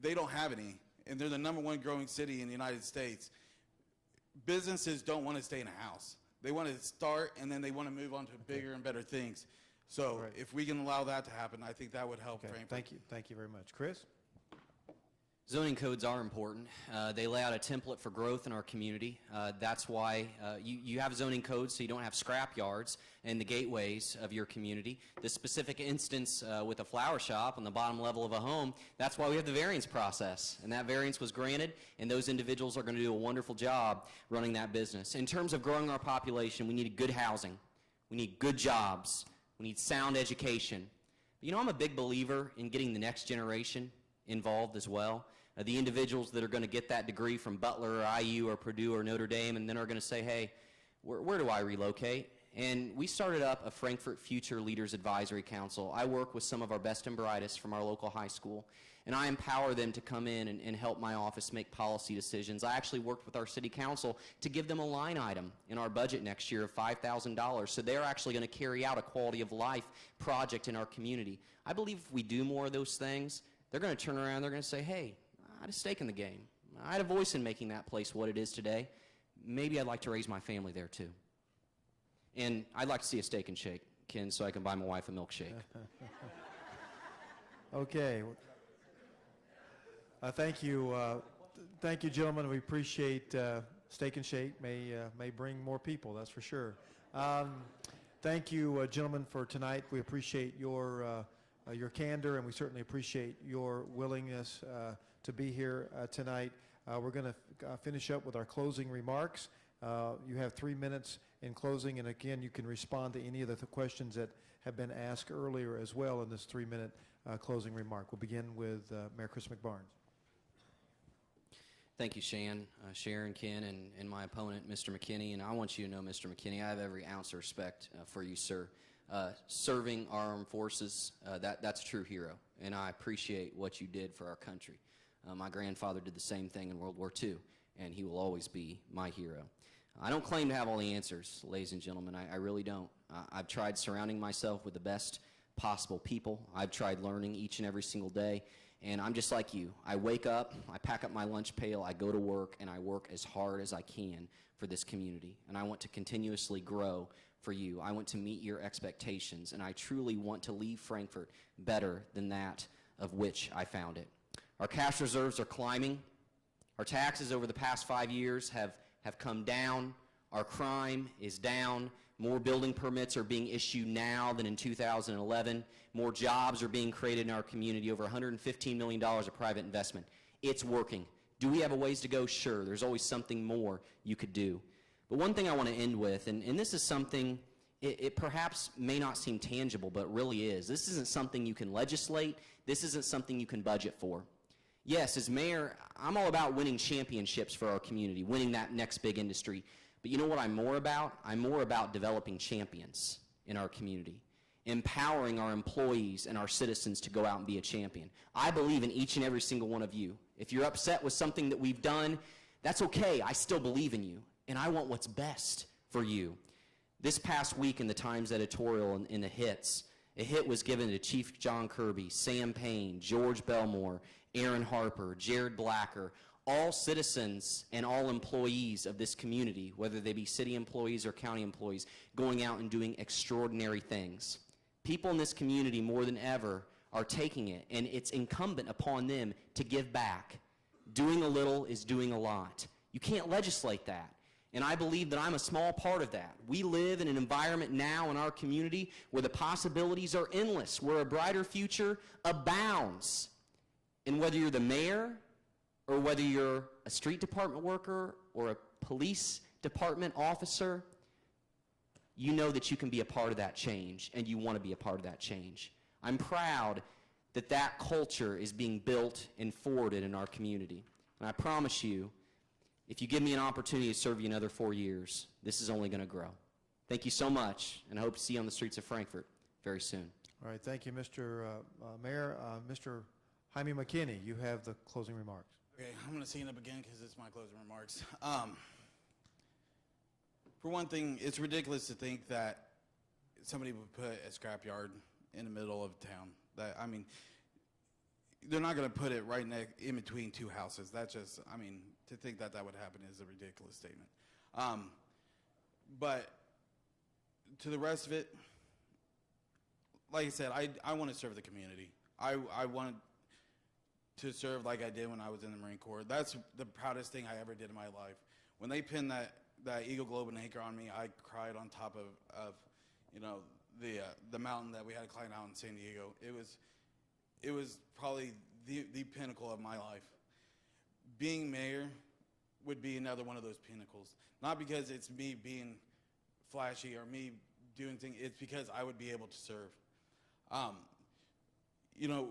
they don't have any, and they're the #1 growing city in the United States. Businesses don't want to stay in a house. They want to start, and then they want to move on to bigger and better things. So Right. if we can allow that to happen, I think that would help Okay, Frankfort. thank you very much. Chris? Zoning codes are important. They lay out a template for growth in our community. That's why you have zoning codes so you don't have scrap yards in the gateways of your community. The specific instance with a flower shop on the bottom level of a home, that's why we have the variance process. And that variance was granted, and those individuals are going to do a wonderful job running that business. In terms of growing our population, we need good housing. We need good jobs. We need sound education. But, you know, I'm a big believer in getting the next generation involved as well. The individuals that are going to get that degree from Butler or IU or Purdue or Notre Dame and then are going to say, hey, where do I relocate? And we started up a Frankfort Future Leaders Advisory Council. I work with some of our best and brightest from our local high school, and I empower them to come in and help my office make policy decisions. I actually worked with our city council to give them a line item in our budget next year of $5,000, so they're actually going to carry out a quality of life project in our community. I believe if we do more of those things, they're going to turn around and they're going to say, hey, I had a stake in the game. I had a voice in making that place what it is today. Maybe I'd like to raise my family there too. And I'd like to see a Steak and Shake, Ken, so I can buy my wife a milkshake. Okay. Thank you, gentlemen. We appreciate Steak and Shake. May bring more people, that's for sure. Thank you, gentlemen, for tonight. We appreciate your candor, and we certainly appreciate your willingness to be here tonight. We're going to finish up with our closing remarks. You have 3 minutes in closing, and again, you can respond to any of the questions that have been asked earlier as well in this 3-minute closing remark. We'll begin with Mayor Chris McBarnes. Thank you, Sharon, Ken, and my opponent, Mr. McKinney. And I want you to know, Mr. McKinney, I have every ounce of respect for you, sir. Serving our armed forces, that's a true hero, and I appreciate what you did for our country. My grandfather did the same thing in World War II, and he will always be my hero. I don't claim to have all the answers, ladies and gentlemen. I really don't. I've tried surrounding myself with the best possible people. I've tried learning each and every single day, and I'm just like you. I wake up, I pack up my lunch pail, I go to work, and I work as hard as I can for this community, and I want to continuously grow for you. I want to meet your expectations, and I truly want to leave Frankfort better than that of which I found it. Our cash reserves are climbing. Our taxes over the past 5 years have come down. Our crime is down. More building permits are being issued now than in 2011. More jobs are being created in our community, over $115 million of private investment. It's working. Do we have a ways to go? Sure. There's always something more you could do. But one thing I want to end with, and this is something, it perhaps may not seem tangible, but really is. This isn't something you can legislate. This isn't something you can budget for. Yes, as mayor, I'm all about winning championships for our community, winning that next big industry. But you know what I'm more about? I'm more about developing champions in our community, empowering our employees and our citizens to go out and be a champion. I believe in each and every single one of you. If you're upset with something that we've done, that's okay. I still believe in you, and I want what's best for you. This past week in the Times editorial in the hits, a hit was given to Chief John Kirby, Sam Payne, George Belmore, Aaron Harper, Jared Blacker, all citizens and all employees of this community, whether they be city employees or county employees, going out and doing extraordinary things. People in this community more than ever are taking it, and it's incumbent upon them to give back. Doing a little is doing a lot. You can't legislate that. And I believe that I'm a small part of that. We live in an environment now in our community where the possibilities are endless, where a brighter future abounds. And whether you're the mayor, or whether you're a street department worker or a police department officer, you know that you can be a part of that change, and you want to be a part of that change. I'm proud that that culture is being built and forwarded in our community. And I promise you, if you give me an opportunity to serve you another 4 years, this is only going to grow. Thank you so much, and I hope to see you on the streets of Frankfort very soon. All right, thank you, Mr. Mayor. Mr. Jaime McKinney, you have the closing remarks. Okay, I'm going to stand up again because it's my closing remarks. For one thing, it's ridiculous to think that somebody would put a scrapyard in the middle of town. That, I mean, they're not going to put it right in between two houses. That's just, I mean, to think that that would happen is a ridiculous statement. But to the rest of it, like I said, I want to serve the community. I want to serve like I did when I was in the Marine Corps. That's the proudest thing I ever did in my life. When they pinned that Eagle, Globe, and Anchor on me, I cried on top of you know, the mountain that we had to climb out in San Diego. It was probably the pinnacle of my life. Being mayor would be another one of those pinnacles. Not because it's me being flashy or me doing things, it's because I would be able to serve. You know,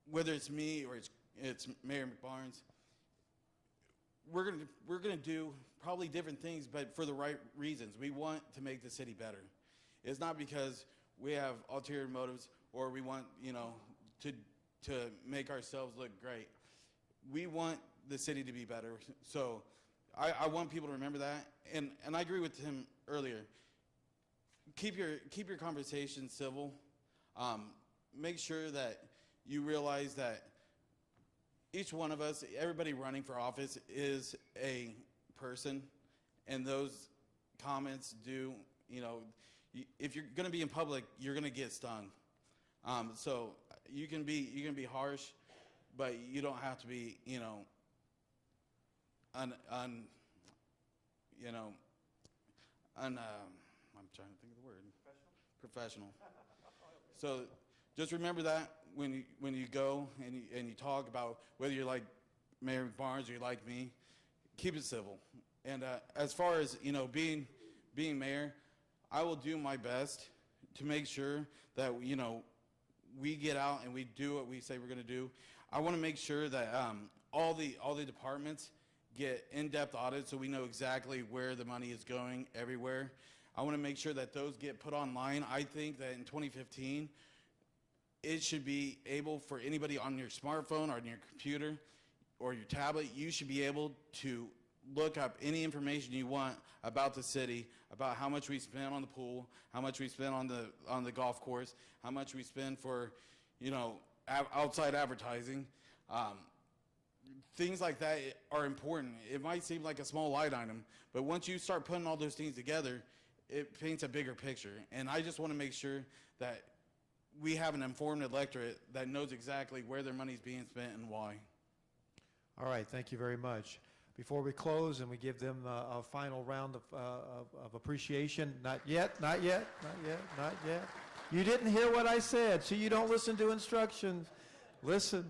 whether it's me or it's Mayor McBarnes, we're gonna do probably different things, but for the right reasons. We want to make the city better. It's not because we have ulterior motives or we want, you know, to make ourselves look great. We want the city to be better. So I want people to remember that. And I agree with him earlier. Keep your conversation civil. Make sure that you realize that each one of us, everybody running for office is a person, and those comments do, you know, if you're going to be in public, you're going to get stung. So you can be harsh, but you don't have to be, you know, I'm trying to think of the word. Professional. So just remember that when you go and you talk about whether you're like Mayor Barnes or you like me, keep it civil. And as far as, you know, being mayor, I will do my best to make sure that, you know, we get out and we do what we say we're going to do. I want to make sure that all the departments get in-depth audits so we know exactly where the money is going everywhere. I want to make sure that those get put online. I think that in 2015, it should be able for anybody on your smartphone or on your computer or your tablet, you should be able to look up any information you want about the city, about how much we spend on the pool, how much we spend on the golf course, how much we spend for, you know, outside advertising. Things like that are important. It might seem like a small light item, but once you start putting all those things together, it paints a bigger picture. And I just want to make sure that we have an informed electorate that knows exactly where their money is being spent and why. All right, thank you very much. Before we close and we give them a final round of appreciation, not yet, not yet, not yet, not yet. You didn't hear what I said, so you don't listen to instructions. Listen.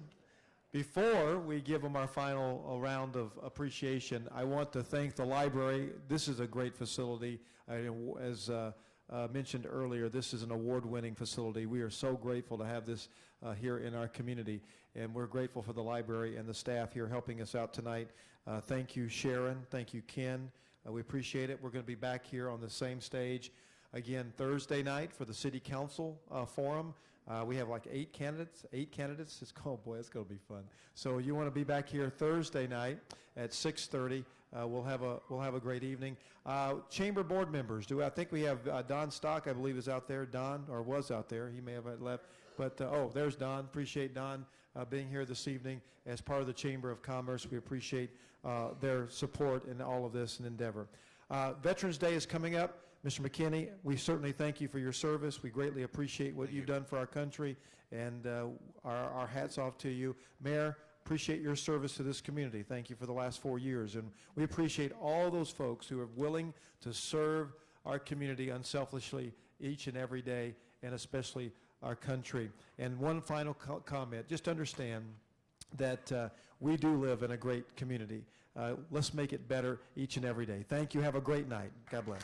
Before we give them our final round of appreciation, I want to thank the library. This is a great facility. As mentioned earlier, this is an award-winning facility. We are so grateful to have this here in our community, and we're grateful for the library and the staff here helping us out tonight. Thank you, Sharon. Thank you, Ken. We appreciate it. We're going to be back here on the same stage again Thursday night for the City Council Forum. We have like 8 candidates. It's, oh boy, it's going to be fun. So you want to be back here Thursday night at 6:30. We'll have a great evening. Chamber board members. I think we have Don Stock, I believe, is out there. Don, or was out there. He may have left. But oh, there's Don. Appreciate Don being here this evening as part of the Chamber of Commerce. We appreciate their support in all of this and endeavor. Veterans Day is coming up. Mr. McKinney, we certainly thank you for your service. We greatly appreciate what you've done for our country, and our hats off to you. Mayor, appreciate your service to this community. Thank you for the last 4 years, and we appreciate all those folks who are willing to serve our community unselfishly each and every day, and especially our country. And one final comment, just understand that we do live in a great community. Let's make it better each and every day. Thank you. Have a great night. God bless.